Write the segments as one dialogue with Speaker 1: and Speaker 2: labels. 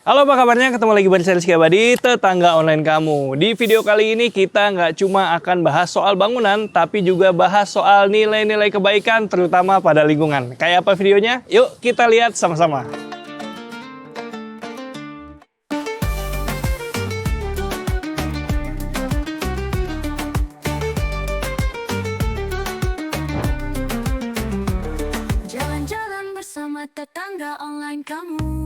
Speaker 1: Halo, apa kabarnya? Ketemu lagi bareng saya Rizky Abadi, tetangga online kamu. Di video kali ini kita nggak cuma akan bahas soal bangunan, tapi juga bahas soal nilai-nilai kebaikan, terutama pada lingkungan. Kayak apa videonya? Yuk kita lihat sama-sama.
Speaker 2: Jalan-jalan bersama tetangga online kamu.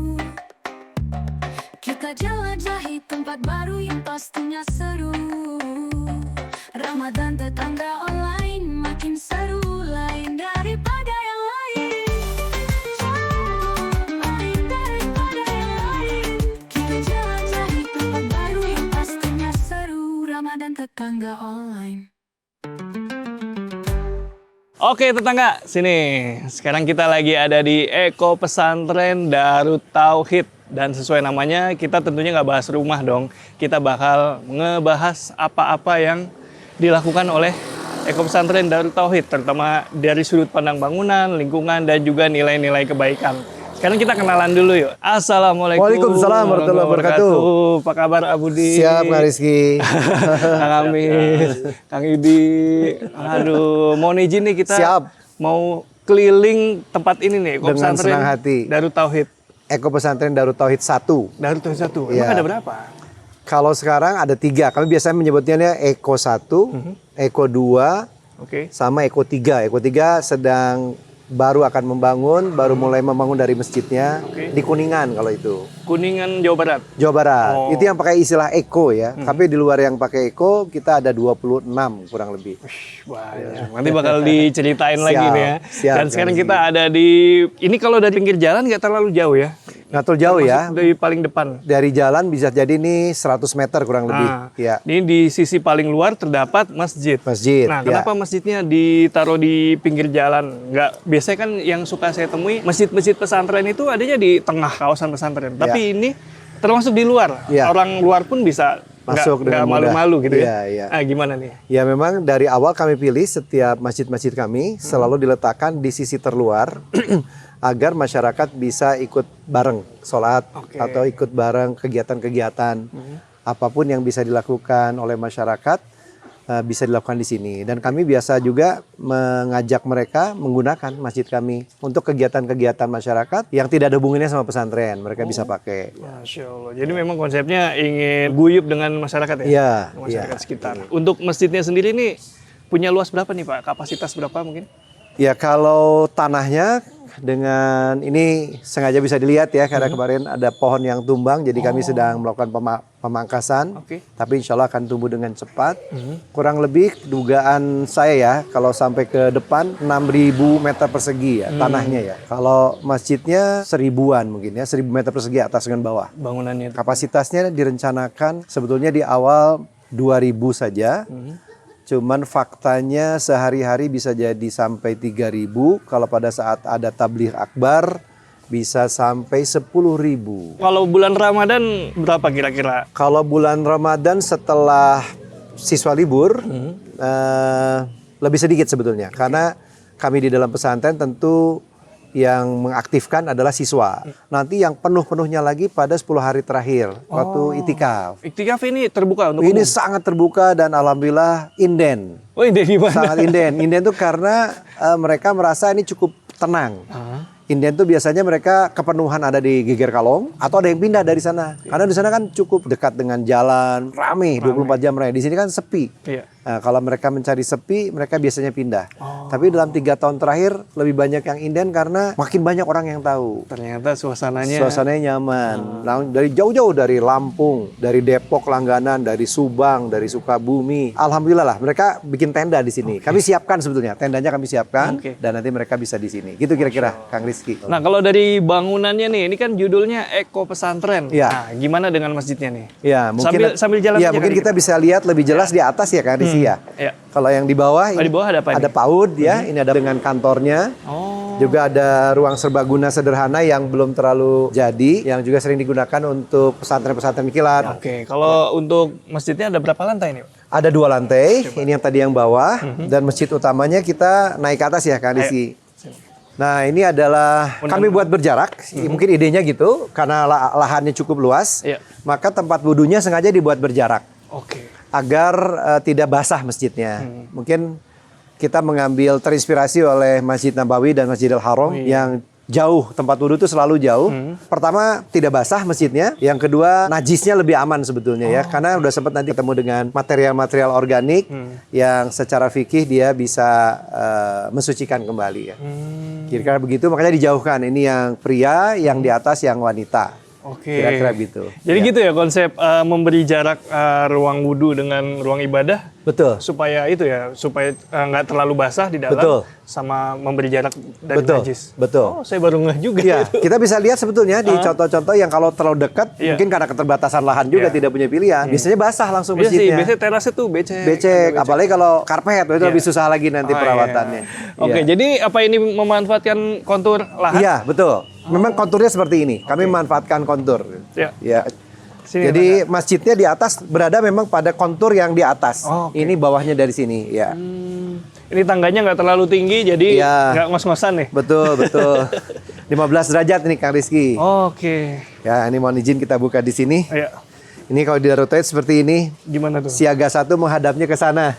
Speaker 2: Kita jelajahi tempat baru yang pastinya seru. Ramadan tetangga online makin seru, lain daripada yang lain. Lain daripada yang lain. Kita jelajahi tempat baru yang pastinya seru. Ramadan tetangga online.
Speaker 1: Oke tetangga, sini. Sekarang kita lagi ada di Eko Pesantren Darut Tauhid. Dan sesuai namanya, kita tentunya nggak bahas rumah dong. Kita bakal ngebahas apa-apa yang dilakukan oleh Eko Pesantren Darut Tauhid, terutama dari sudut pandang bangunan, lingkungan, dan juga nilai-nilai kebaikan. Sekarang kita kenalan dulu yuk. Assalamualaikum.
Speaker 3: Waalaikumsalam warahmatullahi wabarakatuh.
Speaker 1: Apa kabar Abudi?
Speaker 3: Siap, Kak Rizky.
Speaker 1: Kang Amis, Kang Idi. Aduh, mau izin nih kita
Speaker 3: Siap.
Speaker 1: mau keliling tempat ini nih, Eko
Speaker 3: Dengan
Speaker 1: Pesantren
Speaker 3: senang hati.
Speaker 1: Darut Tauhid.
Speaker 3: Eko Pesantren Darut Tauhid 1.
Speaker 1: Darut Tauhid 1.
Speaker 3: Iya.
Speaker 1: Emang ada berapa?
Speaker 3: Kalau sekarang ada 3. Kami biasanya menyebutnya Eko 1, Eko 2,
Speaker 1: Oke.
Speaker 3: sama Eko 3. Eko 3 sedang baru akan membangun, baru mulai membangun dari masjidnya.
Speaker 1: Oke.
Speaker 3: Di Kuningan kalau itu.
Speaker 1: Kuningan, Jawa Barat.
Speaker 3: Jawa Barat.
Speaker 1: Oh.
Speaker 3: Itu yang pakai istilah Eko ya. Tapi di luar yang pakai Eko, kita ada 26 kurang lebih.
Speaker 1: Wih, banyak. Nanti bakal diceritain lagi
Speaker 3: Siap,
Speaker 1: nih ya.
Speaker 3: siap,
Speaker 1: Dan sekarang
Speaker 3: Kang
Speaker 1: kita ada di, ini kalau dari pinggir jalan nggak terlalu jauh ya.
Speaker 3: Nggak terlalu jauh ya.
Speaker 1: Dari paling depan.
Speaker 3: Dari jalan bisa jadi ini 100 meter kurang lebih.
Speaker 1: Nah,
Speaker 3: Ya.
Speaker 1: ini di sisi paling luar terdapat masjid.
Speaker 3: Masjid.
Speaker 1: Nah,
Speaker 3: ya.
Speaker 1: kenapa masjidnya ditaruh di pinggir jalan? Nggak, biasanya kan yang suka saya temui, masjid-masjid pesantren itu adanya di tengah kawasan pesantren. Tapi ini termasuk di luar.
Speaker 3: Ya.
Speaker 1: Orang luar pun bisa
Speaker 3: Masuk
Speaker 1: nggak
Speaker 3: dengan mudah.
Speaker 1: malu-malu gitu
Speaker 3: Iya,
Speaker 1: ya.
Speaker 3: iya.
Speaker 1: Nah, gimana nih?
Speaker 3: Ya memang dari awal kami pilih setiap masjid-masjid kami selalu diletakkan di sisi terluar agar masyarakat bisa ikut bareng sholat
Speaker 1: Oke.
Speaker 3: atau ikut bareng kegiatan-kegiatan apapun yang bisa dilakukan oleh masyarakat bisa dilakukan di sini. Dan kami biasa juga mengajak mereka menggunakan masjid kami untuk kegiatan-kegiatan masyarakat yang tidak ada hubungannya sama pesantren. Mereka bisa pakai.
Speaker 1: Masya Allah. Jadi memang konsepnya ingin guyup dengan masyarakat ya?
Speaker 3: Iya,
Speaker 1: Masyarakat
Speaker 3: iya.
Speaker 1: sekitar. Untuk masjidnya sendiri nih punya luas berapa nih Pak? Kapasitas berapa mungkin?
Speaker 3: Ya kalau tanahnya dengan ini sengaja bisa dilihat ya karena kemarin ada pohon yang tumbang jadi kami sedang melakukan pemangkasan.
Speaker 1: Oke.
Speaker 3: Tapi insya Allah akan tumbuh dengan cepat. Kurang lebih dugaan saya ya kalau sampai ke depan 6.000 meter persegi ya tanahnya ya. Kalau masjidnya 1000-an mungkin ya 1000 meter persegi atas dengan bawah.
Speaker 1: Bangunannya itu.
Speaker 3: Kapasitasnya direncanakan sebetulnya di awal 2000 saja. Cuman faktanya sehari-hari bisa jadi sampai 3.000. Kalau pada saat ada tabligh akbar bisa sampai 10.000.
Speaker 1: Kalau bulan Ramadan berapa kira-kira?
Speaker 3: Kalau bulan Ramadan setelah siswa libur lebih sedikit sebetulnya. Karena kami di dalam pesantren tentu yang mengaktifkan adalah siswa. Nanti yang penuh-penuhnya lagi pada 10 hari terakhir waktu itikaf.
Speaker 1: Iktikaf ini terbuka untuk
Speaker 3: Ini
Speaker 1: umum?
Speaker 3: sangat terbuka dan alhamdulillah inden.
Speaker 1: Oh, ini di mana?
Speaker 3: Sangat inden. Inden itu karena mereka merasa ini cukup tenang. Inden itu biasanya mereka kepenuhan ada di Geger Kalong atau ada yang pindah dari sana. Karena di sana kan cukup dekat dengan jalan, rame 24 jam rame. Di sini kan sepi.
Speaker 1: Iya.
Speaker 3: Nah, kalau mereka mencari sepi, mereka biasanya pindah. Tapi dalam 3 tahun terakhir lebih banyak yang inden karena makin banyak orang yang tahu.
Speaker 1: Ternyata suasananya.
Speaker 3: Suasananya nyaman. Nah, dari jauh-jauh dari Lampung, dari Depok langganan, dari Subang, dari Sukabumi. Alhamdulillah lah mereka bikin tenda di sini. Kami siapkan sebetulnya. Tendanya kami siapkan dan nanti mereka bisa di sini. Gitu kira-kira Kang Rizky.
Speaker 1: Nah, kalau dari bangunannya nih, ini kan judulnya Eko Pesantren.
Speaker 3: Iya.
Speaker 1: Nah, gimana dengan masjidnya nih?
Speaker 3: Ya, mungkin
Speaker 1: Sambil jalan
Speaker 3: ya,
Speaker 1: aja
Speaker 3: mungkin
Speaker 1: kali
Speaker 3: kita bisa lihat lebih jelas di atas ya Kang Rizky ya.
Speaker 1: Iya.
Speaker 3: Kalau yang di bawah,
Speaker 1: di bawah ada apa
Speaker 3: ada
Speaker 1: ini?
Speaker 3: PAUD ya, ini ada dengan kantornya.
Speaker 1: Oh.
Speaker 3: Juga ada ruang serbaguna sederhana yang belum terlalu jadi, yang juga sering digunakan untuk pesantren-pesantren kilat.
Speaker 1: Oke, kalau untuk masjidnya ada berapa lantai nih?
Speaker 3: Ada 2 lantai, ini yang tadi yang bawah, dan masjid utamanya kita naik ke atas ya Kak Rizky. Nah, ini adalah kami buat berjarak. Mungkin idenya gitu, karena lahannya cukup luas.
Speaker 1: Iya.
Speaker 3: Maka tempat wudhunya sengaja dibuat berjarak
Speaker 1: Oke.
Speaker 3: agar tidak basah masjidnya. Mungkin kita mengambil terinspirasi oleh Masjid Nabawi dan Masjidil Haram yang jauh, tempat wudhu itu selalu jauh. Pertama, tidak basah masjidnya. Yang kedua, najisnya lebih aman sebetulnya ya. Karena udah sempat nanti ketemu dengan material-material organik yang secara fikih dia bisa mensucikan kembali ya. Kira-kira begitu, makanya dijauhkan. Ini yang pria, yang di atas yang wanita.
Speaker 1: Oke.
Speaker 3: Kira-kira gitu.
Speaker 1: Jadi gitu ya konsep memberi jarak ruang wudhu dengan ruang ibadah
Speaker 3: Betul.
Speaker 1: supaya itu ya, supaya nggak terlalu basah di dalam
Speaker 3: Betul.
Speaker 1: sama memberi jarak dari
Speaker 3: Betul.
Speaker 1: najis.
Speaker 3: Betul.
Speaker 1: Oh, saya baru ngeh juga
Speaker 3: Iya,
Speaker 1: itu.
Speaker 3: kita bisa lihat sebetulnya di contoh-contoh yang kalau terlalu dekat,
Speaker 1: Iya.
Speaker 3: mungkin karena keterbatasan lahan juga
Speaker 1: Iya.
Speaker 3: tidak punya pilihan. Biasanya basah langsung
Speaker 1: Iya sih,
Speaker 3: masjidnya.
Speaker 1: biasanya terasnya tuh becek.
Speaker 3: Becek, apalagi kalau karpet itu lebih susah lagi nanti
Speaker 1: Oh,
Speaker 3: perawatannya.
Speaker 1: iya. Oke,
Speaker 3: Iya.
Speaker 1: jadi apa ini memanfaatkan kontur lahan?
Speaker 3: Iya, betul. Memang konturnya seperti ini. Kami memanfaatkan kontur.
Speaker 1: Iya.
Speaker 3: Ya.
Speaker 1: Sini,
Speaker 3: Jadi masjidnya di atas berada memang pada kontur yang di atas.
Speaker 1: Oh, oke.
Speaker 3: Ini bawahnya dari sini, ya.
Speaker 1: Ini tangganya nggak terlalu tinggi, jadi
Speaker 3: Iya.
Speaker 1: nggak ngos-ngosan nih.
Speaker 3: Betul, betul. 15 derajat nih Kang Rizky.
Speaker 1: Oke.
Speaker 3: Ya, ini mohon izin kita buka di sini.
Speaker 1: Iya.
Speaker 3: Ini kalau di rotate seperti ini,
Speaker 1: Gimana tuh?
Speaker 3: siaga 1 menghadapnya ke sana.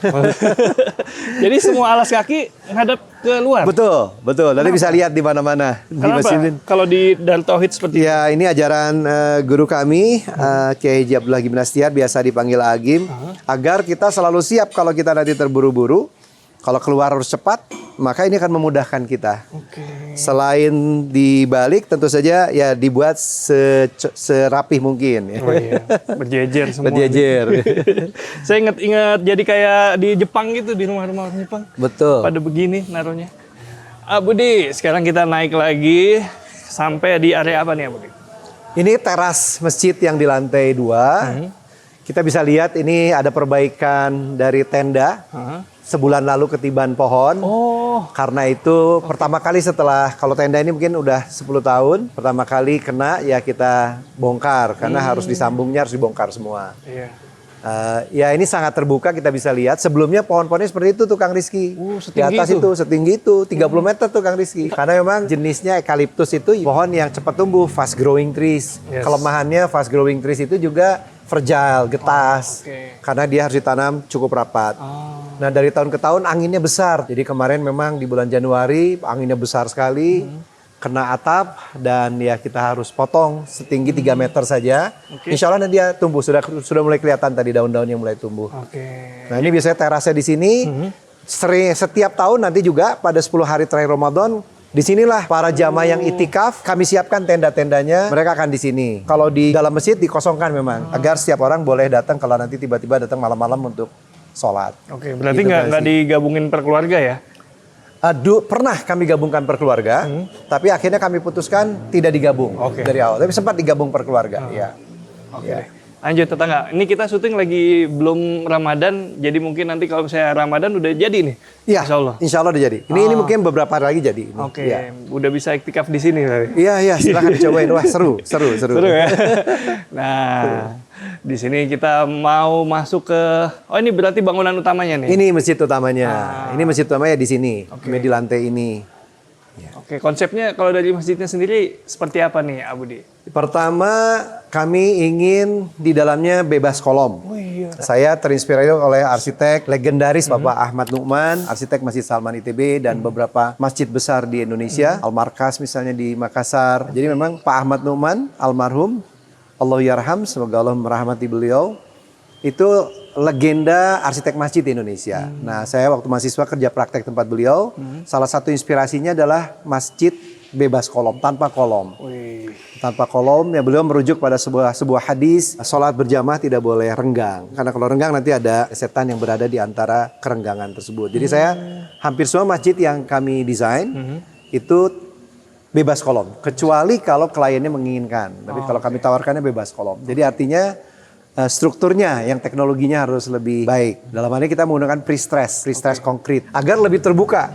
Speaker 1: Jadi semua alas kaki ngadep ke luar.
Speaker 3: Betul, betul. Nanti bisa lihat di mana-mana di
Speaker 1: Kenapa?
Speaker 3: masjid.
Speaker 1: Kalau di Darut Tauhid seperti
Speaker 3: Ya, ini ajaran guru kami, Kiai Haji Abdullah Gimnastiar, biasa dipanggil Agim, agar kita selalu siap kalau kita nanti terburu-buru. Kalau keluar harus cepat, maka ini akan memudahkan kita.
Speaker 1: Oke.
Speaker 3: Selain dibalik, tentu saja ya dibuat serapih mungkin. Ya.
Speaker 1: Oh iya, berjejer semua.
Speaker 3: Berjejer.
Speaker 1: Saya ingat jadi kayak di Jepang gitu, di rumah-rumah orang Jepang.
Speaker 3: Betul.
Speaker 1: Pada begini naruhnya. Budi, sekarang kita naik lagi sampai di area apa nih, Budi?
Speaker 3: Ini teras masjid yang di lantai 2. Kita bisa lihat ini ada perbaikan dari tenda. Sebulan lalu ketiban pohon.
Speaker 1: Oh,
Speaker 3: Karena itu pertama kali setelah, kalau tenda ini mungkin udah 10 tahun, pertama kali kena ya kita bongkar. Karena harus disambungnya, harus dibongkar semua.
Speaker 1: iya.
Speaker 3: Ya ini sangat terbuka, kita bisa lihat. Sebelumnya pohon-pohonnya seperti itu tuh Kang Rizky. Di
Speaker 1: setinggi
Speaker 3: atas
Speaker 1: itu?
Speaker 3: setinggi itu, 30 meter tuh Kang Rizky. Karena memang jenisnya eukaliptus itu pohon yang cepat tumbuh, fast growing trees.
Speaker 1: Yes.
Speaker 3: Kelemahannya fast growing trees itu juga fragile, getas.
Speaker 1: Oke.
Speaker 3: Karena dia harus ditanam cukup rapat. Nah dari tahun ke tahun anginnya besar. Jadi kemarin memang di bulan Januari anginnya besar sekali. Kena atap dan ya kita harus potong setinggi 3 meter saja. Insya Allah nanti dia tumbuh. Sudah mulai kelihatan tadi daun-daun yang mulai tumbuh.
Speaker 1: Oke.
Speaker 3: Nah ini biasanya terasnya di sini. Setiap tahun nanti juga pada 10 hari terakhir Ramadan. Disinilah para jamaah yang itikaf, kami siapkan tenda-tendanya, mereka akan di sini. Kalau di dalam masjid dikosongkan memang, agar setiap orang boleh datang kalau nanti tiba-tiba datang malam-malam untuk sholat.
Speaker 1: Oke, berarti
Speaker 3: Gitu,
Speaker 1: nggak
Speaker 3: Kak Rizky.
Speaker 1: digabungin per keluarga ya?
Speaker 3: Pernah kami gabungkan per keluarga, tapi akhirnya kami putuskan tidak digabung dari awal. Tapi sempat digabung per keluarga, ya.
Speaker 1: Oke deh. Lanjut tetangga. Ini kita syuting lagi belum Ramadan, jadi mungkin nanti kalau misalnya Ramadan udah jadi nih.
Speaker 3: Iya,
Speaker 1: Insya Allah.
Speaker 3: udah jadi. Ini mungkin beberapa hari lagi jadi. Ini.
Speaker 1: Oke,
Speaker 3: Iya.
Speaker 1: udah bisa iktikaf di sini berarti.
Speaker 3: Iya, silakan dicobain. Wah, seru.
Speaker 1: Seru ya. Nah, di sini kita mau masuk ke, oh ini berarti bangunan utamanya nih.
Speaker 3: Ini masjid utamanya. Ini masjid utamanya di sini. Di lantai ini.
Speaker 1: Oke, konsepnya kalau dari masjidnya sendiri seperti apa nih, Abudi?
Speaker 3: Pertama, kami ingin di dalamnya bebas kolom.
Speaker 1: Oh iya.
Speaker 3: Saya terinspirasi oleh arsitek legendaris Bapak Ahmad Nu'man, arsitek Masjid Salman ITB dan beberapa masjid besar di Indonesia, Al-Markas misalnya di Makassar. Jadi memang Pak Ahmad Nu'man, almarhum, Allah yarham, semoga Allah merahmati beliau, itu legenda arsitek masjid di Indonesia. Nah, saya waktu mahasiswa kerja praktek tempat beliau, salah satu inspirasinya adalah masjid bebas kolom, tanpa kolom.
Speaker 1: Wih.
Speaker 3: Tanpa kolom, ya beliau merujuk pada sebuah hadis, sholat berjamaah tidak boleh renggang. Karena kalau renggang nanti ada setan yang berada di antara kerenggangan tersebut. Jadi saya hampir semua masjid yang kami desain itu bebas kolom. Kecuali kalau kliennya menginginkan. Tapi kalau kami tawarkannya bebas kolom. Jadi artinya strukturnya yang teknologinya harus lebih baik. Dalam hal ini kita menggunakan pre-stress konkrit agar lebih terbuka.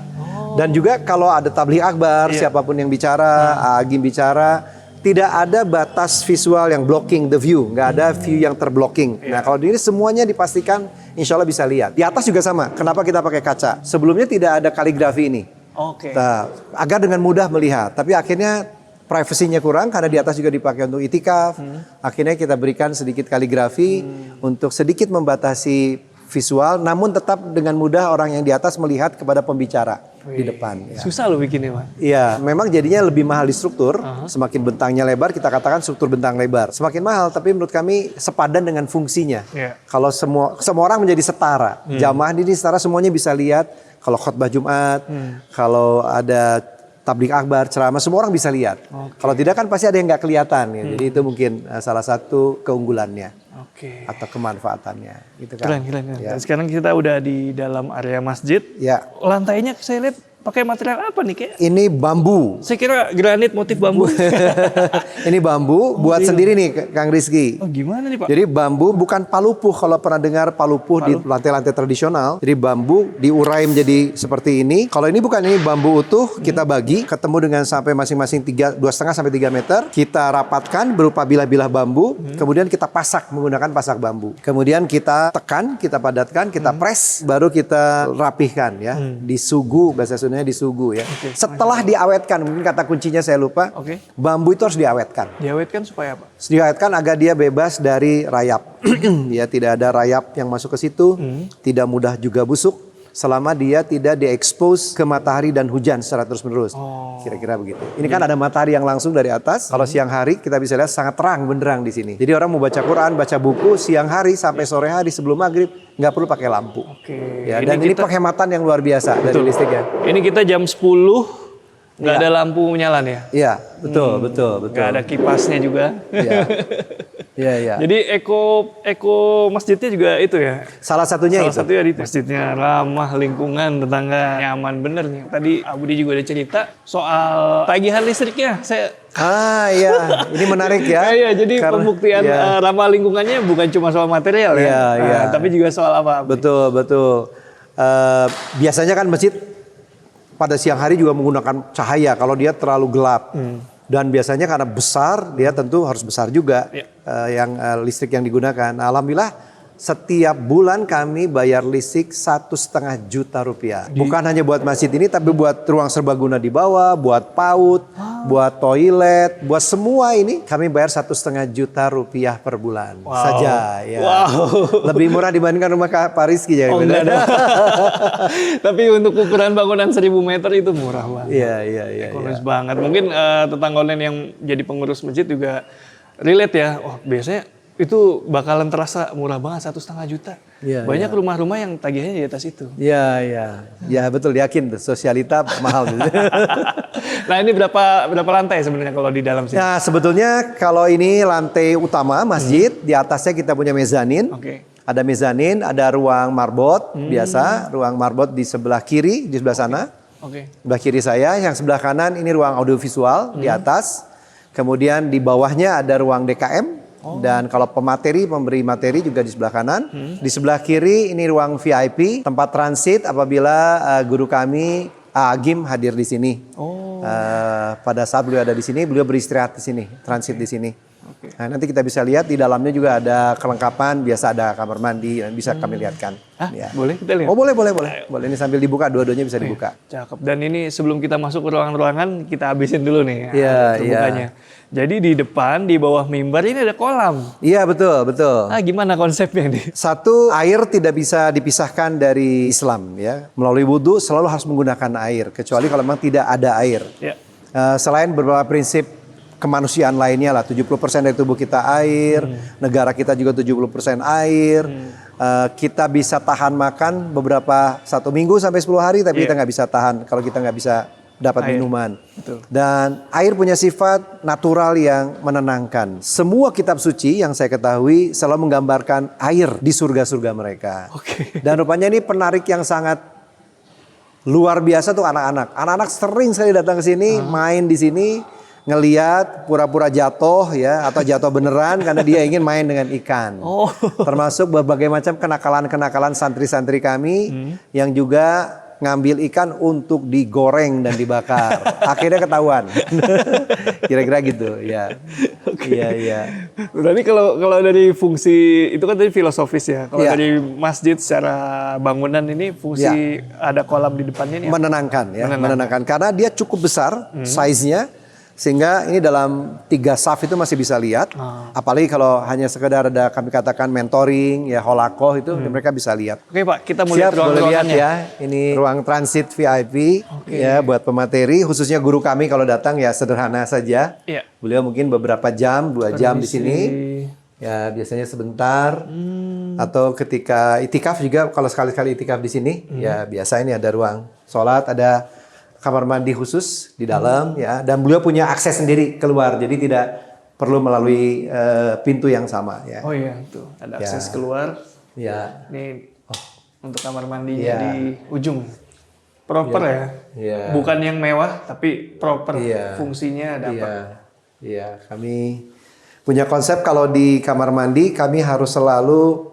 Speaker 3: Dan juga kalau ada tabligh akbar, siapapun yang bicara, Agim bicara, tidak ada batas visual yang blocking the view, nggak ada view yang terblocking. Nah kalau di ini semuanya dipastikan insya Allah bisa lihat. Di atas juga sama, kenapa kita pakai kaca? Sebelumnya tidak ada kaligrafi ini.
Speaker 1: Oke.
Speaker 3: Nah, agar dengan mudah melihat. Tapi akhirnya privasinya kurang karena di atas juga dipakai untuk itikaf. Akhirnya kita berikan sedikit kaligrafi untuk sedikit membatasi visual, namun tetap dengan mudah orang yang di atas melihat kepada pembicara di depan. Ya.
Speaker 1: Susah loh bikinnya, Pak.
Speaker 3: Iya, memang jadinya lebih mahal di struktur. Semakin bentangnya lebar, kita katakan struktur bentang lebar. Semakin mahal, tapi menurut kami sepadan dengan fungsinya.
Speaker 1: Iya.
Speaker 3: Kalau semua orang menjadi setara, jamaah ini setara, semuanya bisa lihat. Kalau khotbah Jumat, kalau ada tabligh akbar, ceramah, semua orang bisa lihat. Kalau tidak kan pasti ada yang nggak kelihatan. Ya. Jadi itu mungkin salah satu keunggulannya atau kemanfaatannya. Gitu kan.
Speaker 1: Keren.
Speaker 3: Ya.
Speaker 1: Dan sekarang kita udah di dalam area masjid.
Speaker 3: Ya.
Speaker 1: Lantainya saya lihat pakai material apa nih kayak?
Speaker 3: Ini bambu.
Speaker 1: Saya kira granit motif bambu.
Speaker 3: Ini bambu buat sendiri nih Kang Rizky.
Speaker 1: Oh gimana nih Pak?
Speaker 3: Jadi bambu bukan palupuh, kalau pernah dengar palupuh di lantai-lantai tradisional. Jadi bambu diurai menjadi seperti ini. Kalau ini bukan, ini bambu utuh, kita bagi ketemu dengan sampai masing-masing 2,5 sampai 3 meter. Kita rapatkan berupa bilah-bilah bambu, kemudian kita pasak menggunakan pasak bambu. Kemudian kita tekan, kita padatkan, kita press, baru kita rapihkan ya. Disugu, bahasa Sundanya disugu ya. Setelah diawetkan, mungkin kata kuncinya saya lupa. Bambu itu harus diawetkan.
Speaker 1: Diawetkan supaya apa?
Speaker 3: Diawetkan agar dia bebas dari rayap. Ya, tidak ada rayap yang masuk ke situ, tidak mudah juga busuk selama dia tidak diekspos ke matahari dan hujan secara terus-menerus. Kira-kira begitu. Ini kan ada matahari yang langsung dari atas. Kalau siang hari kita bisa lihat sangat terang benderang di sini. Jadi orang mau baca Quran, baca buku siang hari sampai sore hari sebelum maghrib nggak perlu pakai lampu. Ya, dan ini penghematan yang luar biasa dari listrik ya.
Speaker 1: Ini kita jam 10 nggak ada lampu nyala ya?
Speaker 3: Iya, betul.
Speaker 1: Nggak ada kipasnya juga.
Speaker 3: Iya.
Speaker 1: Jadi eko masjidnya juga itu ya.
Speaker 3: Salah satunya
Speaker 1: Salah satunya di masjidnya ramah lingkungan, tetangga nyaman bener nih. Tadi Abudi juga ada cerita soal tagihan listriknya.
Speaker 3: Iya, ini menarik ya.
Speaker 1: Iya, jadi pembuktian ramah lingkungannya bukan cuma soal material ya, tapi juga soal apa?
Speaker 3: Betul. Biasanya kan masjid pada siang hari juga menggunakan cahaya kalau dia terlalu gelap. Dan biasanya karena besar, dia tentu harus besar juga yang listrik yang digunakan. Alhamdulillah setiap bulan kami bayar listrik 1,5 juta rupiah. Bukan hanya buat masjid ini, tapi buat ruang serbaguna di bawah, buat PAUD, buat toilet, buat semua ini kami bayar 1,5 juta rupiah per bulan saja. Ya. Lebih murah dibandingkan rumah Pak Rizky ya.
Speaker 1: Enggak dong. Tapi untuk ukuran bangunan 1.000 meter itu murah banget.
Speaker 3: Iya.
Speaker 1: Ekonomis banget. Mungkin tetangga online yang jadi pengurus masjid juga relate ya. Biasanya itu bakalan terasa murah banget 1,5 juta. Banyak rumah-rumah yang tagihannya di atas itu. Iya
Speaker 3: betul, yakin sosialita mahal.
Speaker 1: Nah ini berapa lantai sebenarnya kalau di dalam sini?
Speaker 3: Nah sebetulnya kalau ini lantai utama masjid, di atasnya kita punya mezanin. Ada mezanin, ada ruang marbot biasa, ruang marbot di sebelah kiri, di sebelah sana. Sebelah kiri saya, yang sebelah kanan ini ruang audiovisual di atas. Kemudian di bawahnya ada ruang DKM. Dan kalau pemberi materi juga di sebelah kanan. Di sebelah kiri ini ruang VIP, tempat transit apabila guru kami Agim hadir di sini. Pada saat beliau ada di sini, beliau beristirahat di sini, transit di sini. Nah, nanti kita bisa lihat di dalamnya juga ada kelengkapan, biasa ada kamar mandi, bisa kami lihatkan.
Speaker 1: Boleh kita lihat?
Speaker 3: Boleh. Ini sambil dibuka, dua-duanya bisa dibuka.
Speaker 1: Cakep. Dan ini sebelum kita masuk ke ruangan-ruangan, kita habisin dulu nih terbukanya. Jadi di depan, di bawah mimbar ini ada kolam.
Speaker 3: Iya, betul.
Speaker 1: Gimana konsepnya nih?
Speaker 3: Satu, air tidak bisa dipisahkan dari Islam ya. Melalui wudhu selalu harus menggunakan air, kecuali kalau memang tidak ada air. Selain beberapa prinsip kemanusiaan lainnya lah, 70% dari tubuh kita air, negara kita juga 70% air. Kita bisa tahan makan beberapa 1 minggu sampai 10 hari, tapi kita nggak bisa tahan kalau kita nggak bisa dapat minuman. Dan air punya sifat natural yang menenangkan. Semua kitab suci yang saya ketahui selalu menggambarkan air di surga-surga mereka. Dan rupanya ini penarik yang sangat luar biasa tuh anak-anak. Anak-anak sering sekali datang ke sini, main di sini, ngeliat pura-pura jatuh ya, atau jatuh beneran karena dia ingin main dengan ikan. Termasuk berbagai macam kenakalan-kenakalan santri-santri kami yang juga ngambil ikan untuk digoreng dan dibakar. Akhirnya ketahuan. Kira-kira gitu, ya. Iya, iya.
Speaker 1: Berarti kalau dari fungsi itu kan tadi filosofis ya. Kalau
Speaker 3: Iya.
Speaker 1: dari masjid secara bangunan ini fungsi ada kolam di depannya ini apa?
Speaker 3: Menenangkan ya, menenangkan. Karena dia cukup besar size-nya, sehingga ini dalam 3 saf itu masih bisa lihat. Apalagi kalau hanya sekedar ada kami katakan mentoring, ya holakoh itu mereka bisa lihat.
Speaker 1: Oke Pak, kita mau
Speaker 3: Siap,
Speaker 1: lihat
Speaker 3: boleh lihat
Speaker 1: ruang-ruangannya.
Speaker 3: ya. Ini ruang transit VIP ya buat pemateri, khususnya guru kami kalau datang ya sederhana saja.
Speaker 1: Iya.
Speaker 3: Beliau mungkin beberapa jam, 2 jam di sini. Ya biasanya sebentar. Atau ketika itikaf juga, kalau sekali-kali itikaf di sini, ya biasa ini ada ruang sholat, ada kamar mandi khusus di dalam ya, dan beliau punya akses sendiri keluar, jadi tidak perlu melalui pintu yang sama ya.
Speaker 1: Oh iya, tuh ada akses keluar.
Speaker 3: Ya.
Speaker 1: Ini untuk kamar mandinya
Speaker 3: Iya.
Speaker 1: di ujung. Proper ya.
Speaker 3: Iya.
Speaker 1: Bukan yang mewah tapi proper.
Speaker 3: Iya.
Speaker 1: Fungsinya dapat.
Speaker 3: Iya, iya. Kami punya konsep kalau di kamar mandi kami harus selalu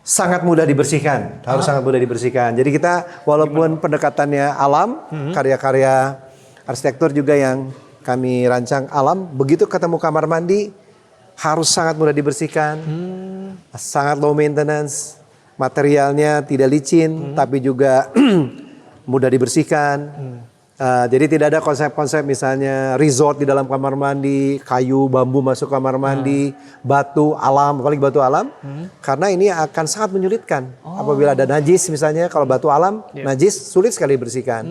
Speaker 3: sangat mudah dibersihkan, harus sangat mudah dibersihkan. Jadi kita walaupun pendekatannya alam, karya-karya arsitektur juga yang kami rancang alam, begitu ketemu kamar mandi harus sangat mudah dibersihkan, sangat low maintenance, materialnya tidak licin, tapi juga mudah dibersihkan. Jadi tidak ada konsep-konsep misalnya resort di dalam kamar mandi, kayu, bambu masuk kamar mandi, batu alam, apalagi batu alam, karena ini akan sangat menyulitkan. Apabila ada najis misalnya, kalau batu alam, najis sulit sekali dibersihkan.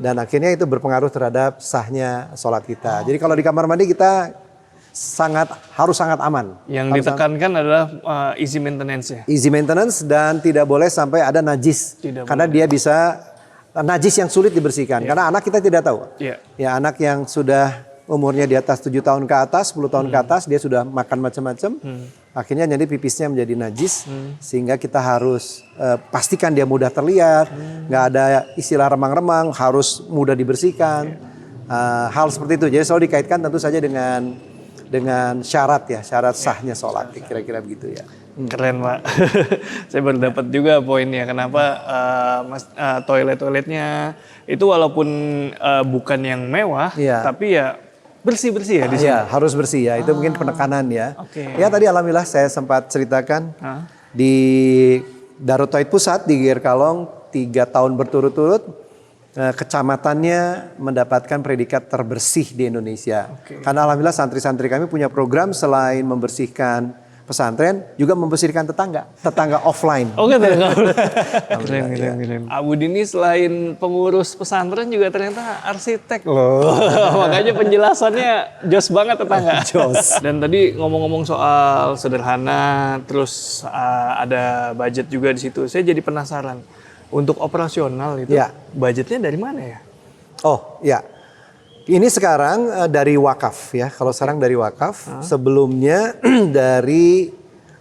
Speaker 3: Dan akhirnya itu berpengaruh terhadap sahnya sholat kita. Jadi kalau di kamar mandi kita harus sangat aman.
Speaker 1: Yang ditekankan adalah easy maintenance-nya.
Speaker 3: Easy maintenance dan tidak boleh sampai ada najis. Karena dia bisa najis yang sulit dibersihkan. Karena anak kita tidak tahu.
Speaker 1: Iya.
Speaker 3: Ya anak yang sudah umurnya di atas 7 tahun ke atas, 10 tahun ke atas, dia sudah makan macam-macam. Akhirnya jadi pipisnya menjadi najis. Sehingga kita harus pastikan dia mudah terlihat. Nggak ada istilah remang-remang, harus mudah dibersihkan. Hal seperti itu. Jadi selalu dikaitkan tentu saja dengan syarat ya, syarat sahnya sholat. Kira-kira begitu ya.
Speaker 1: Keren Pak. Saya baru dapat juga poinnya kenapa toilet-toiletnya itu walaupun bukan yang mewah,
Speaker 3: Iya.
Speaker 1: tapi ya bersih-bersih ya di sini.
Speaker 3: Iya, harus bersih ya. Itu mungkin penekanan ya.
Speaker 1: Oke.
Speaker 3: Ya tadi alhamdulillah saya sempat ceritakan di Darut Tauhid Pusat di GR Kalong 3 tahun berturut-turut kecamatannya mendapatkan predikat terbersih di Indonesia. Karena alhamdulillah santri-santri kami punya program selain membersihkan pesantren juga membersihkan tetangga offline.
Speaker 1: Oh gitu. Keren. Abu Dini selain pengurus pesantren juga ternyata arsitek loh. Makanya penjelasannya jos banget tetangga.
Speaker 3: Jos.
Speaker 1: Dan tadi ngomong-ngomong soal sederhana, terus ada budget juga di situ. Saya jadi penasaran. Untuk operasional itu budgetnya dari mana ya?
Speaker 3: Oh ya. Ini sekarang dari wakaf ya. Kalau sekarang dari wakaf, sebelumnya dari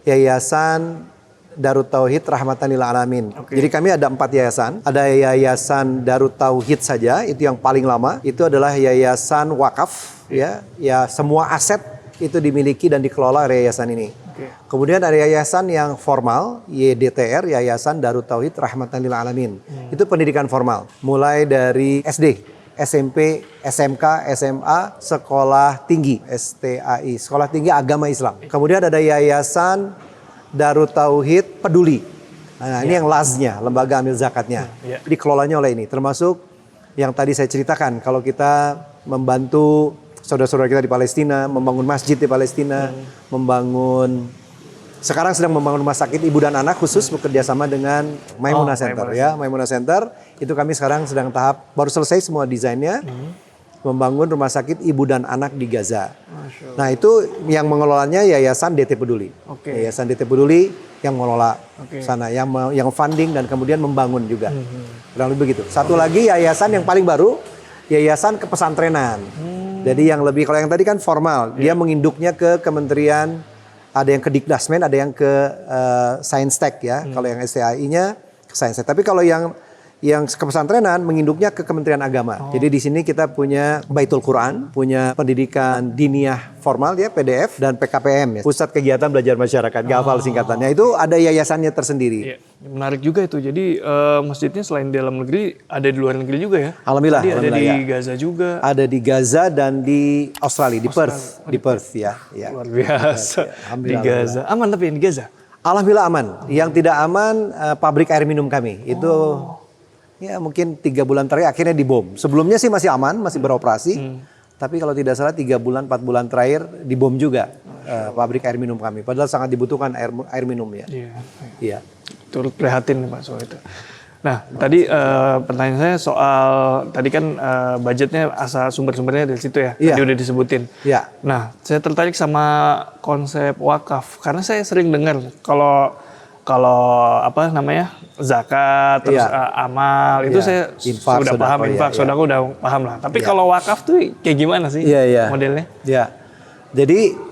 Speaker 3: Yayasan Darut Tauhid Rahmatan lil Alamin. Jadi kami ada 4 yayasan. Ada Yayasan Darut Tauhid saja, itu yang paling lama. Itu adalah yayasan wakaf ya. Ya semua aset itu dimiliki dan dikelola oleh yayasan ini. Kemudian ada yayasan yang formal, YDTR, Yayasan Darut Tauhid Rahmatan lil Alamin. Itu pendidikan formal, mulai dari SD, SMP, SMK, SMA, sekolah tinggi, STAI, sekolah tinggi agama Islam. Kemudian ada Yayasan Darut Tauhid Peduli. Nah, ini yang LAZ-nya, lembaga amil zakatnya. Dikelolanya oleh ini, termasuk yang tadi saya ceritakan, kalau kita membantu saudara-saudara kita di Palestina, membangun masjid di Palestina, sekarang sedang membangun rumah sakit ibu dan anak khusus bekerja sama dengan Maimunah Center ya. Maimunah Center itu kami sekarang sedang baru selesai semua desainnya, membangun rumah sakit ibu dan anak di Gaza. Nah itu yang mengelolanya Yayasan DT Peduli. Yayasan DT Peduli yang mengelola sana, yang funding dan kemudian membangun juga. Kurang lebih begitu. Satu lagi yayasan yang paling baru, Yayasan Kepesantrenan. Jadi yang lebih, kalau yang tadi kan formal, dia menginduknya ke kementerian. Ada yang ke Dikdasmen, ada yang ke Saintek ya. Kalau yang STAI-nya ke Saintek. Tapi kalau yang yang kepesantrenan menginduknya ke Kementerian Agama. Jadi di sini kita punya Baitul Quran, punya pendidikan diniyah formal ya, PDF, dan PKPM ya, Pusat Kegiatan Belajar Masyarakat. Gak hafal singkatannya. Itu ada yayasannya tersendiri.
Speaker 1: Iya, menarik juga itu. Jadi masjidnya selain di dalam negeri, ada di luar negeri juga ya?
Speaker 3: Alhamdulillah.
Speaker 1: Jadi ada di
Speaker 3: ya.
Speaker 1: Gaza juga.
Speaker 3: Ada di Gaza dan di Australia, di Perth. Di Perth ya.
Speaker 1: Luar biasa. Di
Speaker 3: Alhamdulillah.
Speaker 1: Gaza. Aman tapi yang di Gaza?
Speaker 3: Alhamdulillah aman. Yang tidak aman pabrik air minum kami. Itu ya mungkin 3 bulan terakhir akhirnya dibom. Sebelumnya sih masih aman, masih beroperasi. Tapi kalau tidak salah 3 bulan, 4 bulan terakhir dibom juga pabrik air minum kami. Padahal sangat dibutuhkan air minum ya. Iya.
Speaker 1: Turut prihatin nih Pak soal itu. Nah, tadi pertanyaan saya soal tadi kan budgetnya asal sumber-sumbernya dari situ ya.
Speaker 3: Iya.
Speaker 1: Tadi udah disebutin.
Speaker 3: Iya.
Speaker 1: Nah, saya tertarik sama konsep wakaf karena saya sering dengar kalau apa namanya zakat terus amal itu
Speaker 3: Iya.
Speaker 1: saya
Speaker 3: Infak,
Speaker 1: sudah
Speaker 3: sodako,
Speaker 1: paham, infak
Speaker 3: iya.
Speaker 1: sodako udah paham lah. Tapi kalau wakaf tuh kayak gimana sih modelnya?
Speaker 3: Ya. Jadi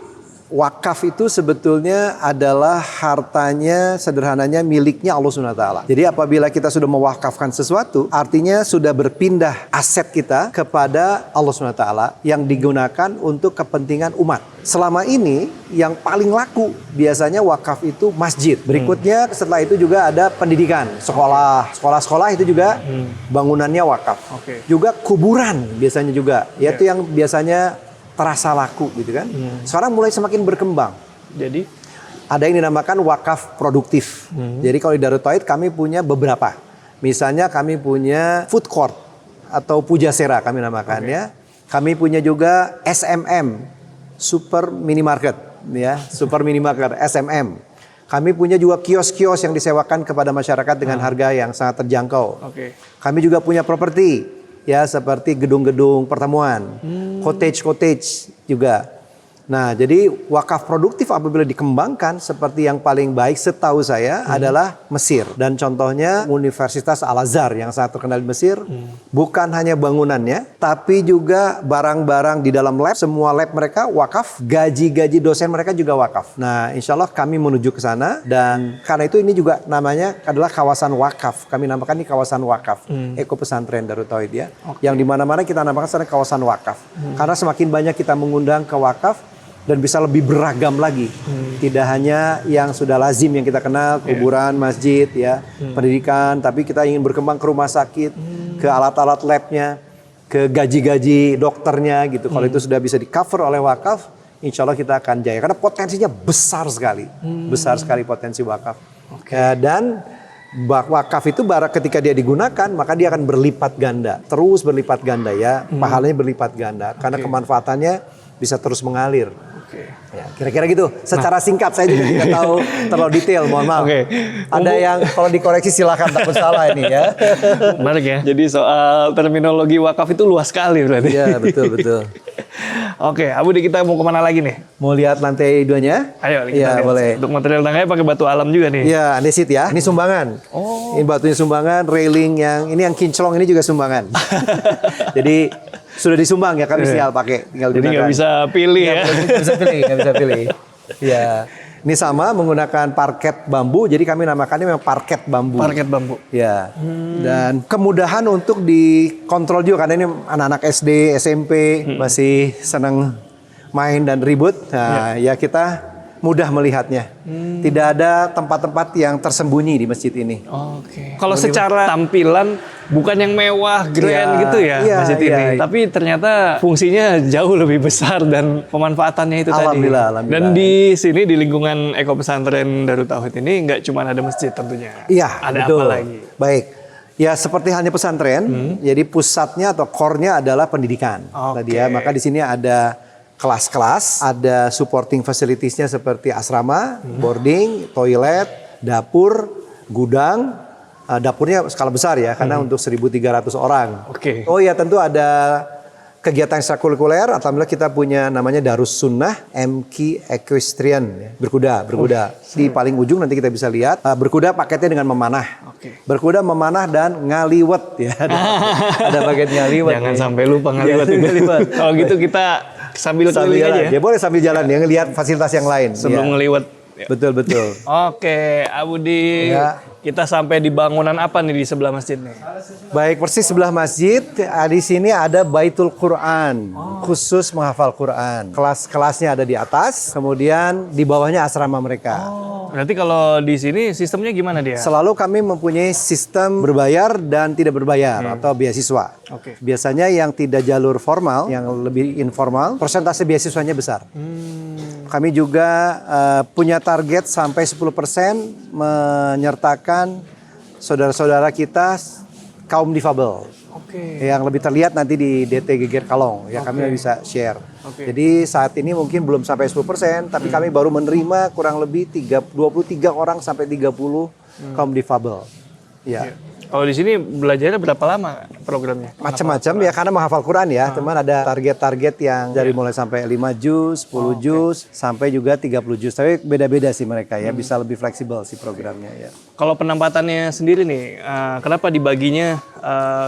Speaker 3: wakaf itu sebetulnya adalah hartanya sederhananya miliknya Allah SWT. Jadi apabila kita sudah mewakafkan sesuatu, artinya sudah berpindah aset kita kepada Allah SWT yang digunakan untuk kepentingan umat. Selama ini yang paling laku biasanya wakaf itu masjid. Berikutnya setelah itu juga ada pendidikan, sekolah. Sekolah-sekolah itu juga bangunannya wakaf.
Speaker 1: Oke.
Speaker 3: Juga kuburan biasanya juga. Yaitu yang biasanya terasa laku gitu kan. Sekarang mulai semakin berkembang.
Speaker 1: Jadi
Speaker 3: Ada yang dinamakan wakaf produktif. Jadi kalau di Darut Tauhid kami punya beberapa. Misalnya kami punya food court atau pujasera kami namakan ya. Kami punya juga SMM, super minimarket ya, super minimarket SMM. Kami punya juga kios-kios yang disewakan kepada masyarakat dengan harga yang sangat terjangkau.
Speaker 1: Oke.
Speaker 3: Kami juga punya properti ya seperti gedung-gedung pertemuan, cottage-cottage juga. Nah, jadi wakaf produktif apabila dikembangkan seperti yang paling baik setahu saya adalah Mesir. Dan contohnya Universitas Al-Azhar yang sangat terkenal di Mesir. Bukan hanya bangunannya, tapi juga barang-barang di dalam lab. Semua lab mereka wakaf, gaji-gaji dosen mereka juga wakaf. Nah, insya Allah kami menuju ke sana. Dan karena itu ini juga namanya adalah kawasan wakaf. Kami namakan ini kawasan wakaf. Eko Pesantren Darut Tauhid ya. Yang di mana-mana kita namakan sana kawasan wakaf. Karena semakin banyak kita mengundang ke wakaf, dan bisa lebih beragam lagi. Tidak hanya yang sudah lazim yang kita kenal, kuburan, masjid, ya, pendidikan, tapi kita ingin berkembang ke rumah sakit, ke alat-alat labnya, ke gaji-gaji dokternya gitu. Kalau itu sudah bisa di-cover oleh wakaf, insya Allah kita akan jaya. Karena potensinya besar sekali. Besar sekali potensi wakaf. Dan wakaf itu ketika dia digunakan, maka dia akan berlipat ganda. Terus berlipat ganda ya, pahalanya berlipat ganda. Karena kemanfaatannya bisa terus mengalir. Ya, kira-kira gitu. Secara singkat saya juga tidak tahu terlalu detail, mohon maaf. Ada yang kalau dikoreksi silakan, takut salah ini ya.
Speaker 1: Menarik ya. Jadi soal terminologi wakaf itu luas sekali berarti.
Speaker 3: Iya, betul.
Speaker 1: Oke, Abu Di, kita mau kemana lagi nih?
Speaker 3: Mau lihat lantai 2-nya?
Speaker 1: Ayo kita
Speaker 3: Iya,
Speaker 1: lihat.
Speaker 3: boleh.
Speaker 1: Untuk material tangganya pakai batu alam juga nih.
Speaker 3: Iya, andesit ya. Ini sumbangan. Ini batunya sumbangan, railing yang kinclong ini juga sumbangan. Jadi sudah disumbang ya, kami tinggal pakai, tinggal
Speaker 1: Jadi nggak bisa pilih ya.
Speaker 3: Nggak bisa pilih. Ya. Ini sama menggunakan parket bambu, jadi kami namakannya memang parket bambu.
Speaker 1: Parket bambu.
Speaker 3: Ya. Dan kemudahan untuk dikontrol juga karena ini anak-anak SD, SMP masih senang main dan ribut. Nah, ya kita mudah melihatnya. Tidak ada tempat-tempat yang tersembunyi di masjid ini.
Speaker 1: Oke. Kalau secara tampilan bukan yang mewah, grand gitu ya masjid ini. Tapi ternyata fungsinya jauh lebih besar dan pemanfaatannya itu
Speaker 3: Alhamdulillah.
Speaker 1: tadi. Dan di sini di lingkungan Eko Pesantren Darut Tauhid ini nggak cuma ada masjid tentunya.
Speaker 3: Iya,
Speaker 1: ada
Speaker 3: betul.
Speaker 1: apa lagi?
Speaker 3: Baik. Ya seperti halnya pesantren, jadi pusatnya atau core-nya adalah pendidikan. Tadi ya, maka di sini ada kelas-kelas, ada supporting facilities-nya seperti asrama, boarding, toilet, dapur, gudang. Dapurnya skala besar ya, karena untuk 1.300 orang. Oh ya, tentu ada kegiatan ekstrakurikuler. Alhamdulillah kita punya namanya Darus Sunnah MK Equestrian, ya. berkuda. Di paling ujung nanti kita bisa lihat. Berkuda paketnya dengan memanah. Berkuda, memanah, dan ngaliwet ya. Ada bagian ngaliwet.
Speaker 1: Jangan sampai lupa ngaliwet. Kalau gitu kita sambil keliling aja ya?
Speaker 3: Ya boleh sambil jalan ya, ngelihat fasilitas yang lain.
Speaker 1: Sebelum ngeliwet.
Speaker 3: Betul.
Speaker 1: Oke, Abu Di. Kita sampai di bangunan apa nih di sebelah masjid nih?
Speaker 3: Baik, persis sebelah masjid, di sini ada Baitul Quran, khusus menghafal Quran. Kelas-kelasnya ada di atas, kemudian di bawahnya asrama mereka.
Speaker 1: Berarti kalau di sini sistemnya gimana dia?
Speaker 3: Selalu kami mempunyai sistem berbayar dan tidak berbayar atau beasiswa.
Speaker 1: Oke.
Speaker 3: Biasanya yang tidak jalur formal, yang lebih informal, persentase beasiswanya besar. Kami juga punya target sampai 10% menyertakan saudara-saudara kita kaum difabel.
Speaker 1: Oke.
Speaker 3: Yang lebih terlihat nanti di DT Geger Kalong, ya kami bisa share. Jadi saat ini mungkin belum sampai 10%, tapi kami baru menerima kurang lebih 23 orang sampai 30 kaum difabel. Ya.
Speaker 1: Kalau di sini belajarnya berapa lama programnya?
Speaker 3: Macam-macam ya, karena menghafal Quran ya. Cuman ada target-target yang dari mulai sampai 5 juz, 10 juz, sampai juga 30 juz. Tapi beda-beda sih mereka ya, bisa lebih fleksibel sih programnya ya.
Speaker 1: Kalau penempatannya sendiri nih, kenapa dibaginya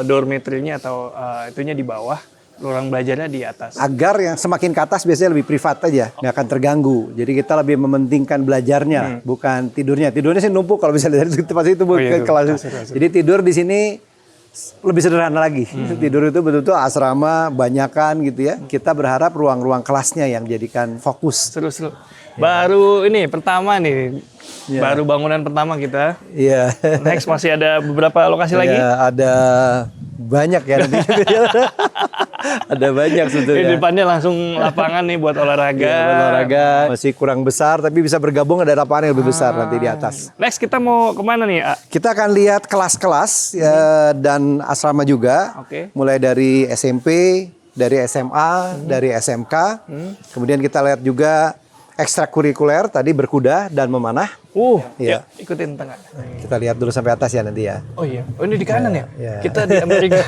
Speaker 1: dormitory-nya atau itunya di bawah, ruang belajarnya di atas?
Speaker 3: Agar yang semakin ke atas biasanya lebih privat aja, nggak akan terganggu. Jadi kita lebih mementingkan belajarnya, bukan tidurnya. Tidurnya sih numpuk kalau bisa dari tempat itu ke kelas. Jadi tidur di sini lebih sederhana lagi. Tidur itu betul-betul asrama banyakan gitu ya. Kita berharap ruang-ruang kelasnya yang jadikan fokus.
Speaker 1: Seru-seru. Baru ini pertama nih, baru bangunan pertama kita.
Speaker 3: Iya.
Speaker 1: Next masih ada beberapa lokasi lagi.
Speaker 3: Ya, ada banyak ya nanti. Ada banyak
Speaker 1: Di
Speaker 3: sebetulnya.
Speaker 1: depannya langsung lapangan nih buat olahraga.
Speaker 3: Ya, olahraga masih kurang besar tapi bisa bergabung, ada lapangan yang lebih besar nanti di atas.
Speaker 1: Next kita mau kemana nih?
Speaker 3: Kita akan lihat kelas-kelas ya, dan asrama juga.
Speaker 1: Oke.
Speaker 3: Mulai dari SMP, dari SMA, dari SMK. Kemudian kita lihat juga ekstrakurikuler tadi berkuda dan memanah.
Speaker 1: Ya,
Speaker 3: Iya.
Speaker 1: ikutin tengah.
Speaker 3: Kita lihat dulu sampai atas ya nanti ya.
Speaker 1: Oh iya. Oh ini di kanan ya?
Speaker 3: Iya.
Speaker 1: Kita di Amerika.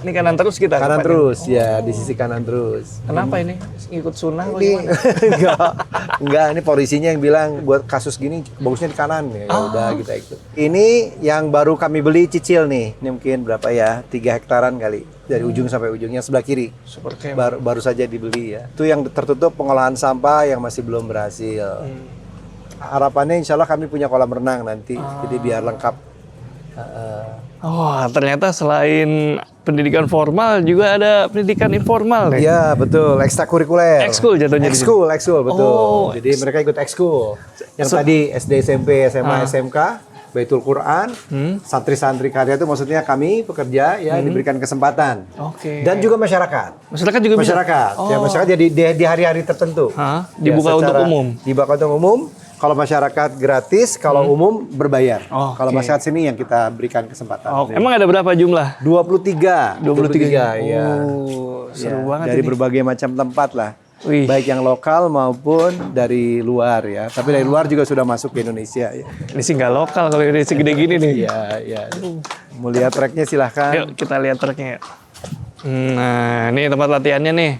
Speaker 1: Ini kanan terus kita.
Speaker 3: Kanan
Speaker 1: tempatnya.
Speaker 3: terus ya, di sisi kanan terus.
Speaker 1: Kenapa ini? Ngikut sunnah apa
Speaker 3: Ini
Speaker 1: gimana?
Speaker 3: enggak, ini polisinya yang bilang buat kasus gini bagusnya di kanan ya. Udah kita ikut. Ini yang baru kami beli cicil nih. Ini mungkin berapa ya? 3 hektaran kali. Dari ujung sampai ujungnya sebelah kiri.
Speaker 1: Super camp.
Speaker 3: Baru saja dibeli ya. Itu yang tertutup pengolahan sampah yang masih belum berhasil. Harapannya insya Allah kami punya kolam renang nanti. Jadi biar lengkap.
Speaker 1: Oh, ternyata selain pendidikan formal juga ada pendidikan informal nih.
Speaker 3: Iya betul, ekstrakurikuler.
Speaker 1: Ekskul jatuhnya di sini.
Speaker 3: Ekskul betul.
Speaker 1: Oh.
Speaker 3: Jadi mereka ikut ekskul. Yang tadi SD, SMP, SMA, SMK, Baitul Quran, santri-santri karya itu maksudnya kami pekerja ya diberikan kesempatan.
Speaker 1: Oke.
Speaker 3: Dan juga masyarakat.
Speaker 1: Masyarakat juga bisa.
Speaker 3: Masyarakat, ya masyarakat jadi di hari-hari tertentu.
Speaker 1: Hah?
Speaker 3: Ya,
Speaker 1: Dibuka untuk umum?
Speaker 3: Dibuka untuk umum. Kalau masyarakat gratis, kalau umum berbayar.
Speaker 1: Oh,
Speaker 3: kalau
Speaker 1: oke.
Speaker 3: masyarakat sini yang kita berikan kesempatan.
Speaker 1: Oh, emang ada berapa jumlah?
Speaker 3: 23.
Speaker 1: 23
Speaker 3: ya.
Speaker 1: Oh, seru
Speaker 3: Ya,
Speaker 1: banget
Speaker 3: dari
Speaker 1: ini.
Speaker 3: berbagai macam tempat lah.
Speaker 1: Wih.
Speaker 3: Baik yang lokal maupun dari luar ya. Tapi dari luar juga sudah masuk ke Indonesia ya.
Speaker 1: Ini sih nggak lokal kalau ini segede gini nih.
Speaker 3: Iya, iya. Mau lihat tracknya silahkan.
Speaker 1: Yuk kita lihat truknya. Nah, ini tempat latihannya nih.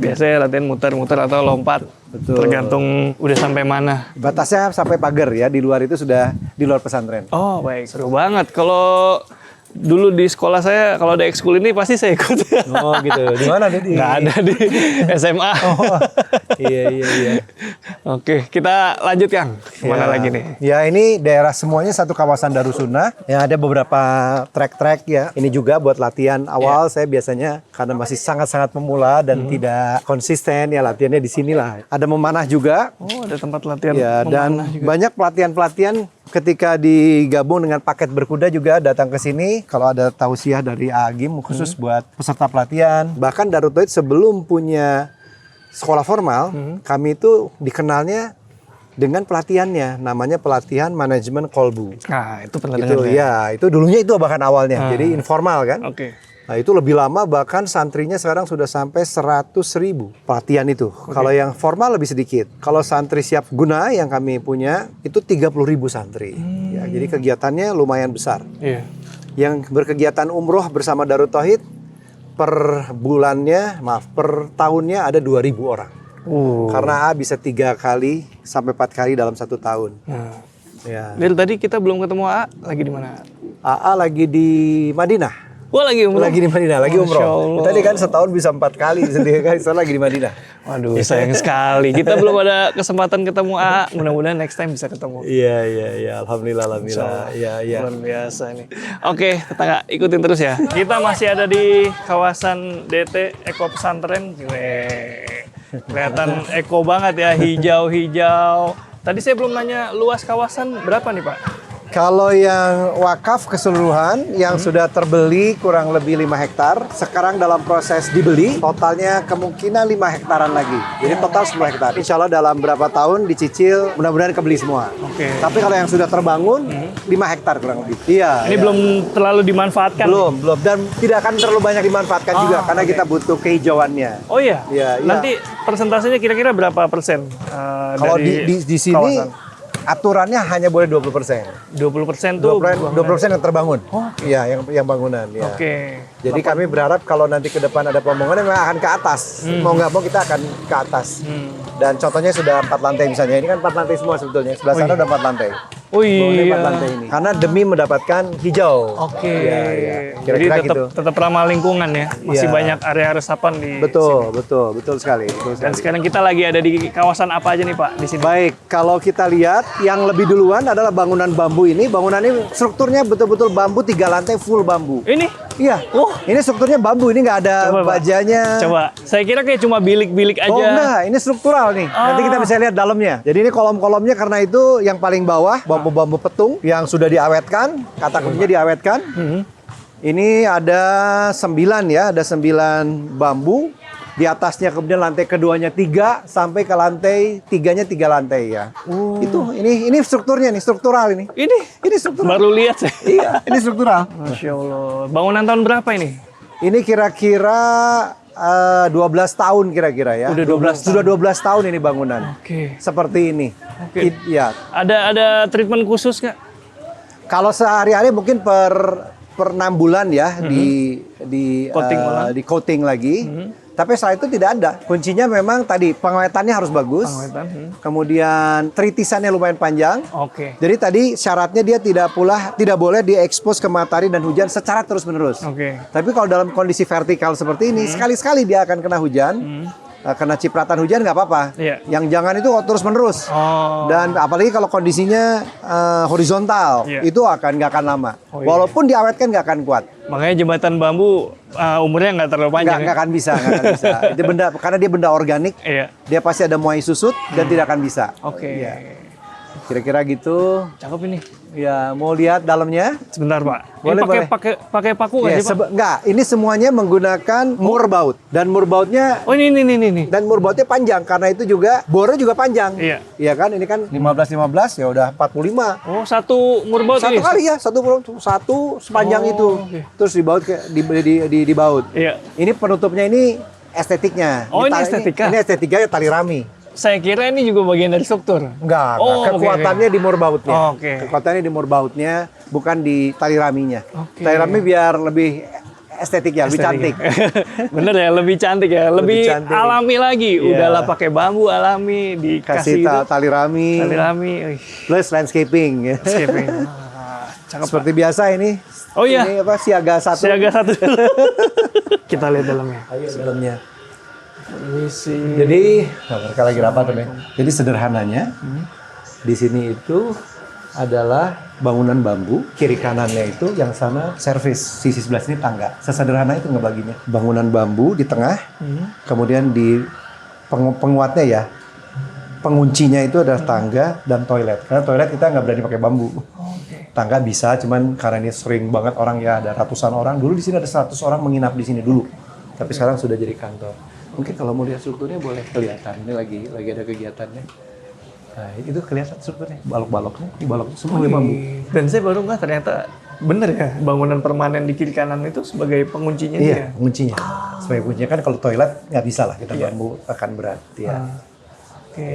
Speaker 1: Biasanya latihan muter-muter atau lompat.
Speaker 3: Betul.
Speaker 1: Tergantung udah sampai mana.
Speaker 3: Batasnya sampai pagar ya. Di luar itu sudah di luar pesantren.
Speaker 1: Oh, baik. Seru banget. Kalau dulu di sekolah saya kalau ada ekskul ini pasti saya ikut.
Speaker 3: Oh gitu. Di mana Dedi?
Speaker 1: Nggak ada di SMA.
Speaker 3: Oh, iya.
Speaker 1: Oke, kita lanjut Kang. Kemana
Speaker 3: Ya.
Speaker 1: lagi nih?
Speaker 3: Ya ini daerah semuanya satu kawasan Darussunnah. Yang ada beberapa trek-trek ya. Ini juga buat latihan awal. Saya biasanya karena masih sangat-sangat pemula dan tidak konsisten ya latihannya di sinilah. Ada memanah juga.
Speaker 1: Oh, ada tempat latihan.
Speaker 3: Ya dan
Speaker 1: memanah juga.
Speaker 3: banyak pelatihan-pelatihan ketika digabung dengan paket berkuda juga datang ke sini. Kalau ada tausiah dari Agim khusus buat peserta pelatihan. Bahkan Darut Tauhid sebelum punya sekolah formal, kami itu dikenalnya dengan pelatihannya, namanya pelatihan manajemen kolbu.
Speaker 1: Nah, itu pernah
Speaker 3: Itu
Speaker 1: dengar saya.
Speaker 3: ya, itu dulunya itu bahkan awalnya, jadi informal kan.
Speaker 1: Oke.
Speaker 3: Nah itu lebih lama, bahkan santrinya sekarang sudah sampai 100.000 pelatihan itu. Kalau yang formal lebih sedikit. Kalau santri siap guna yang kami punya itu 30.000 santri. Ya, jadi kegiatannya lumayan besar.
Speaker 1: Iya.
Speaker 3: Yang berkegiatan umroh bersama Darut Tauhid per bulannya, per tahunnya ada 2.000 orang. Karena A bisa 3 kali sampai 4 kali dalam 1 tahun.
Speaker 1: Nah.
Speaker 3: Ya.
Speaker 1: Dari tadi kita belum ketemu A, lagi di mana?
Speaker 3: AA lagi di Madinah.
Speaker 1: Wah, lagi umroh.
Speaker 3: Lagi di Madinah, lagi
Speaker 1: Masya
Speaker 3: umroh.
Speaker 1: Allah.
Speaker 3: Tadi kan setahun bisa 4 kali, sendiri kan sekarang lagi di Madinah.
Speaker 1: Waduh, sayang sekali. Kita belum ada kesempatan ketemu A. Mudah-mudahan next time bisa ketemu.
Speaker 3: Iya. Alhamdulillah. Iya.
Speaker 1: Luar biasa nih. Oke, tetangga ikutin terus ya. Kita masih ada di kawasan DT Eko Pesantren. Weh, kelihatan eko banget ya, hijau-hijau. Tadi saya belum nanya luas kawasan berapa nih Pak?
Speaker 3: Kalau yang wakaf keseluruhan yang sudah terbeli kurang lebih 5 hektar, sekarang dalam proses dibeli, totalnya kemungkinan 5 hektaran lagi. Jadi total 10 hektar. Insya Allah dalam berapa tahun dicicil, mudah-mudahan kebeli semua.
Speaker 1: Oke.
Speaker 3: Tapi kalau yang sudah terbangun, 5 hektar kurang lebih. Iya.
Speaker 1: Ini belum terlalu dimanfaatkan.
Speaker 3: Belum. Dan tidak akan terlalu banyak dimanfaatkan juga karena
Speaker 1: oke.
Speaker 3: kita butuh kehijauannya.
Speaker 1: Oh iya?
Speaker 3: Iya.
Speaker 1: Nanti persentasenya kira-kira berapa persen?
Speaker 3: Kalau
Speaker 1: dari
Speaker 3: di sini
Speaker 1: kawasan?
Speaker 3: aturannya hanya boleh 20%.
Speaker 1: 20% tuh
Speaker 3: 20% yang terbangun. Iya, yang bangunan. Ya.
Speaker 1: Oke.
Speaker 3: Jadi kami berharap kalau nanti ke depan ada pembangunan memang akan ke atas. Mau nggak mau kita akan ke atas. Dan contohnya sudah 4 lantai misalnya. Ini kan 4 lantai semua sebetulnya. Sebelah sana udah 4 lantai.
Speaker 1: Oh
Speaker 3: Bawahnya
Speaker 1: iya.
Speaker 3: 4 lantai ini. Karena demi mendapatkan hijau.
Speaker 1: Oke.
Speaker 3: Iya.
Speaker 1: Jadi
Speaker 3: Kira-kira
Speaker 1: tetap
Speaker 3: gitu.
Speaker 1: tetap ramah lingkungan ya. Masih
Speaker 3: Iya.
Speaker 1: banyak area resapan di
Speaker 3: Betul sekali.
Speaker 1: Dan sekarang kita lagi ada di kawasan apa aja nih Pak di sini?
Speaker 3: Baik, kalau kita lihat yang lebih duluan adalah bangunan bambu ini. Bangunan ini strukturnya betul-betul bambu 3 lantai full bambu.
Speaker 1: Ini?
Speaker 3: Iya.
Speaker 1: Oh.
Speaker 3: Ini strukturnya bambu, ini nggak ada
Speaker 1: Coba, Pak.
Speaker 3: bajanya.
Speaker 1: Coba. Saya kira kayak cuma bilik-bilik aja.
Speaker 3: Oh enggak, ini struktural nih. Nanti kita bisa lihat dalamnya. Jadi ini kolom-kolomnya karena itu yang paling bawah bambu-bambu petung yang sudah diawetkan, kata kuncinya diawetkan. Ini ada 9 ya, ada 9 bambu. Di atasnya kemudian lantai keduanya 3 sampai ke lantai 3-nya 3 lantai ya. Itu ini strukturnya nih, struktural ini. Ini struktural.
Speaker 1: Baru lihat saya.
Speaker 3: Iya, ini struktural.
Speaker 1: Masya Allah. Bangunan tahun berapa ini?
Speaker 3: Ini kira-kira 12 tahun kira-kira ya.
Speaker 1: Udah 12
Speaker 3: Sudah 12 tahun ini bangunan.
Speaker 1: Oke.
Speaker 3: Seperti ini.
Speaker 1: Oke.
Speaker 3: Ya.
Speaker 1: Ada treatment khusus nggak?
Speaker 3: Kalau sehari-hari mungkin per 6 bulan ya di
Speaker 1: Coating ulang.
Speaker 3: di coating lagi. Tapi setelah itu tidak ada. Kuncinya memang tadi pengawetannya harus bagus.
Speaker 1: Pengawetan.
Speaker 3: Kemudian tritisannya lumayan panjang.
Speaker 1: Oke.
Speaker 3: Jadi tadi syaratnya dia tidak boleh diekspos ke matahari dan hujan secara terus-menerus.
Speaker 1: Oke.
Speaker 3: Tapi kalau dalam kondisi vertikal seperti ini, sekali-sekali dia akan kena hujan, kena cipratan hujan nggak apa-apa.
Speaker 1: Iya.
Speaker 3: Yang jangan itu terus-menerus.
Speaker 1: Oh.
Speaker 3: Dan apalagi kalau kondisinya horizontal,
Speaker 1: Iya.
Speaker 3: itu nggak akan lama.
Speaker 1: Oh, iya.
Speaker 3: Walaupun diawetkan nggak akan kuat.
Speaker 1: Makanya jembatan bambu umurnya nggak terlalu panjang.
Speaker 3: Nggak akan bisa. Itu benda karena dia benda organik.
Speaker 1: Iya.
Speaker 3: Dia pasti ada muai susut dan tidak akan bisa.
Speaker 1: Oke.
Speaker 3: Iya. Kira-kira gitu.
Speaker 1: Cakep ini.
Speaker 3: Ya, mau lihat dalamnya?
Speaker 1: Sebentar Pak.
Speaker 3: Boleh,
Speaker 1: Ini
Speaker 3: boleh.
Speaker 1: pakai paku nggak
Speaker 3: Ya,
Speaker 1: sih Pak?
Speaker 3: enggak, ini semuanya menggunakan murbaut dan murbautnya
Speaker 1: Oh ini.
Speaker 3: dan murbautnya panjang karena itu juga bornya juga panjang.
Speaker 1: Iya.
Speaker 3: Iya kan? Ini kan 15 ya udah 45.
Speaker 1: Oh satu murbaut
Speaker 3: Satu
Speaker 1: ini.
Speaker 3: kali ya, satu sepanjang
Speaker 1: Oh,
Speaker 3: itu.
Speaker 1: oke.
Speaker 3: Terus dibaut dibaut.
Speaker 1: Iya.
Speaker 3: Ini penutupnya ini estetiknya.
Speaker 1: Oh, ini estetika?
Speaker 3: Ini estetika ya tali rami.
Speaker 1: Saya kira ini juga bagian dari struktur.
Speaker 3: Enggak.
Speaker 1: Oh,
Speaker 3: Kekuatannya di murbautnya.
Speaker 1: Oh, oke.
Speaker 3: Kekuatannya di murbautnya, bukan di tali raminya.
Speaker 1: Oke.
Speaker 3: Tali rami biar lebih estetik ya, lebih cantik.
Speaker 1: Bener ya, lebih cantik ya, lebih
Speaker 3: cantik.
Speaker 1: alami lagi.
Speaker 3: Iya.
Speaker 1: Udahlah pakai bambu alami, dikasih
Speaker 3: Kasih tali rami,
Speaker 1: tali rami. Wih,
Speaker 3: plus landscaping.
Speaker 1: landscaping. Cakep.
Speaker 3: Seperti biasa ini.
Speaker 1: Oh iya.
Speaker 3: Ini apa siaga 1.
Speaker 1: Siaga 1. Kita lihat dalamnya.
Speaker 3: Ayo dalamnya.
Speaker 1: Permisi.
Speaker 3: Jadi, mereka lagi rapat nih. Jadi sederhananya di sini itu adalah bangunan bambu, kiri kanannya itu yang sana servis, sisi sebelah sini tangga. Sesederhana itu ngebaginya. Bangunan bambu di tengah, kemudian di penguatnya ya, penguncinya itu adalah tangga dan toilet. Karena toilet kita nggak berani pakai bambu. Tangga bisa, cuman karena ini sering banget orang ya, ada ratusan orang. Dulu di sini ada 100 orang menginap di sini dulu. Tapi sekarang sudah jadi kantor. Mungkin kalau mau lihat strukturnya boleh kelihatan. Ini lagi ada kegiatannya. Nah, itu kelihatan strukturnya. Balok-baloknya, di baloknya semua bambu.
Speaker 1: Dan saya baru nggak ternyata bener ya, bangunan permanen di kiri kanan itu sebagai penguncinya dia.
Speaker 3: Iya, kuncinya. Sebagai kuncinya kan kalau toilet nggak bisa lah kita bambu akan berat. Ya.
Speaker 1: Oke.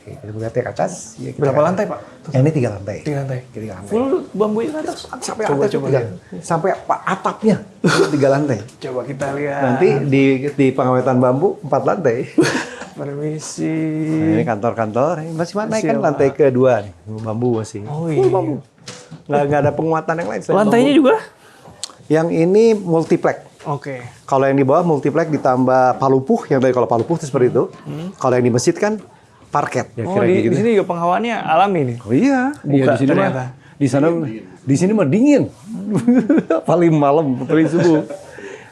Speaker 3: Oke, kita lihat ya ke atas. Ya, kita
Speaker 1: Berapa
Speaker 3: lihat.
Speaker 1: lantai Pak?
Speaker 3: Yang ini 3 lantai.
Speaker 1: 3 lantai.
Speaker 3: 3 lantai.
Speaker 1: Full bambu itu atas.
Speaker 3: Sampai
Speaker 1: Coba,
Speaker 3: atas
Speaker 1: coba
Speaker 3: tiga.
Speaker 1: lihat.
Speaker 3: Sampai atapnya 3 lantai.
Speaker 1: Coba kita lihat.
Speaker 3: Nanti di pengawetan bambu 4 lantai.
Speaker 1: Permisi.
Speaker 3: Nah, ini kantor-kantor. Masih naik kan
Speaker 1: Siap,
Speaker 3: lantai kedua nih. Bambu masih.
Speaker 1: Oh
Speaker 3: Full
Speaker 1: iya.
Speaker 3: bambu. Nggak ada penguatan yang lain. selain
Speaker 1: Lantainya
Speaker 3: bambu.
Speaker 1: juga?
Speaker 3: Yang ini multiplex.
Speaker 1: Oke.
Speaker 3: Kalau yang di bawah multiplex ditambah palupuh, yang tadi kalau palupuh itu seperti itu. Kalau yang di masjid kan parket. Ya,
Speaker 1: Oh,
Speaker 3: kira
Speaker 1: di
Speaker 3: gitu.
Speaker 1: sini juga penghawaannya alami nih.
Speaker 3: Oh iya,
Speaker 1: Buka
Speaker 3: di sini
Speaker 1: ternyata.
Speaker 3: mah, di sini mah dingin. Paling malam, paling subuh.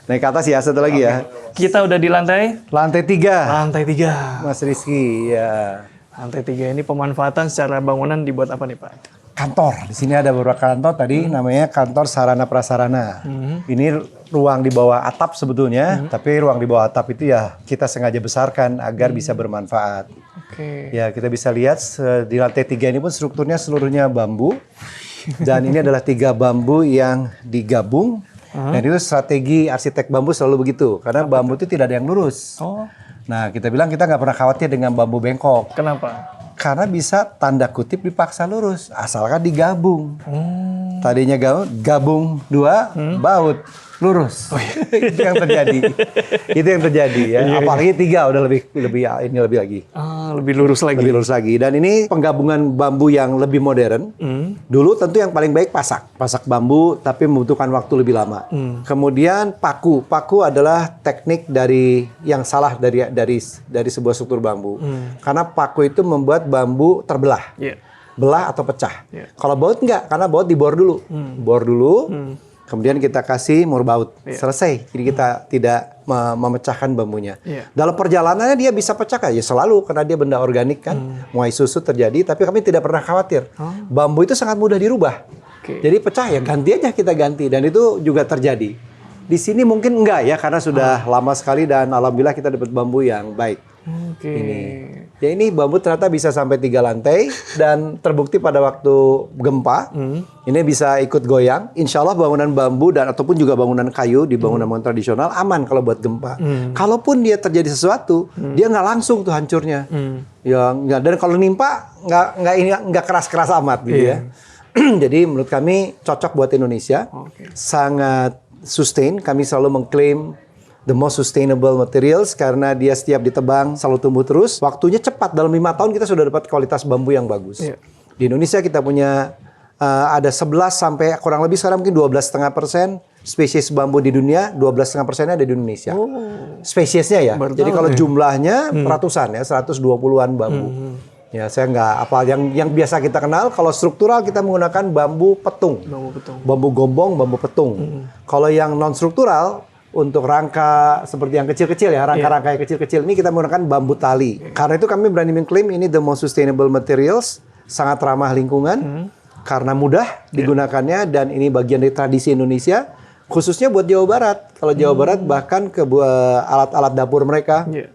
Speaker 3: Naik ke atas ya, satu lagi ya.
Speaker 1: Kita udah di lantai
Speaker 3: Lantai 3,
Speaker 1: lantai 3.
Speaker 3: Mas Rizky, ya.
Speaker 1: Lantai 3 ini pemanfaatan secara bangunan dibuat apa nih, Pak?
Speaker 3: Kantor. Di sini ada beberapa kantor tadi namanya kantor sarana prasarana. Ini ruang di bawah atap sebetulnya, tapi ruang di bawah atap itu ya kita sengaja besarkan agar bisa bermanfaat.
Speaker 1: Oke.
Speaker 3: Ya, kita bisa lihat di lantai 3 ini pun strukturnya seluruhnya bambu. Dan ini adalah 3 bambu yang digabung. Dan itu strategi arsitek bambu selalu begitu, karena bambu itu tidak ada yang lurus.
Speaker 1: Oh,
Speaker 3: Nah, kita bilang kita nggak pernah khawatir dengan bambu bengkok.
Speaker 1: kenapa?
Speaker 3: Karena bisa tanda kutip dipaksa lurus, asalkan digabung. Tadinya gabung 2, baut, lurus. Itu yang terjadi. Itu yang terjadi ya. Apalagi 3 udah lebih ini lebih lagi.
Speaker 1: Ah, lebih lurus lagi.
Speaker 3: Lebih lurus lagi. Dan ini penggabungan bambu yang lebih modern. Dulu tentu yang paling baik pasak bambu, tapi membutuhkan waktu lebih lama. Kemudian paku. Paku adalah teknik dari yang salah dari sebuah struktur bambu. Karena paku itu membuat bambu terbelah,
Speaker 1: Iya.
Speaker 3: belah atau pecah.
Speaker 1: Iya.
Speaker 3: Kalau baut enggak, karena baut dibor dulu, bor dulu. Kemudian kita kasih mur baut, selesai. Jadi kita tidak memecahkan bambunya.
Speaker 1: Iya.
Speaker 3: Dalam perjalanannya dia bisa pecah ya selalu karena dia benda organik kan, muai susu terjadi. Tapi kami tidak pernah khawatir. Bambu itu sangat mudah dirubah.
Speaker 1: Oke.
Speaker 3: Jadi pecah ya ganti aja kita ganti dan itu juga terjadi. Di sini mungkin enggak ya karena sudah lama sekali dan alhamdulillah kita dapat bambu yang baik.
Speaker 1: Oke.
Speaker 3: Ya ini bambu ternyata bisa sampai 3 lantai dan terbukti pada waktu gempa ini bisa ikut goyang. Insya Allah bangunan bambu dan ataupun juga bangunan kayu di bangunan tradisional aman kalau buat gempa. Kalaupun dia terjadi sesuatu, dia nggak langsung tuh hancurnya. Ya nggak. Dan kalau nimpa nggak keras-keras amat gitu ya. Jadi menurut kami cocok buat Indonesia.
Speaker 1: Oke.
Speaker 3: Sangat sustain. Kami selalu mengklaim the most sustainable materials karena dia setiap ditebang selalu tumbuh terus. Waktunya cepat, dalam 5 tahun kita sudah dapat kualitas bambu yang bagus.
Speaker 1: Iya.
Speaker 3: Di Indonesia kita punya ada 11 sampai kurang lebih sekarang mungkin 12,5% spesies bambu di dunia, 12,5%-nya ada di Indonesia. Spesiesnya ya.
Speaker 1: Baru
Speaker 3: Jadi
Speaker 1: tahu
Speaker 3: kalau
Speaker 1: nih.
Speaker 3: jumlahnya ratusan ya, 120-an bambu. Ya saya nggak apa yang biasa kita kenal. Kalau struktural kita menggunakan bambu petung.
Speaker 1: Bambu betul.
Speaker 3: Bambu gombong, bambu petung. Kalau yang non struktural untuk rangka seperti yang kecil-kecil ya, rangka-rangka yang kecil-kecil ini kita menggunakan bambu tali. Karena itu kami berani mengklaim ini the most sustainable materials, sangat ramah lingkungan karena mudah digunakannya dan ini bagian dari tradisi Indonesia khususnya buat Jawa Barat. Kalau Jawa Barat bahkan ke alat-alat dapur mereka.
Speaker 1: Iya.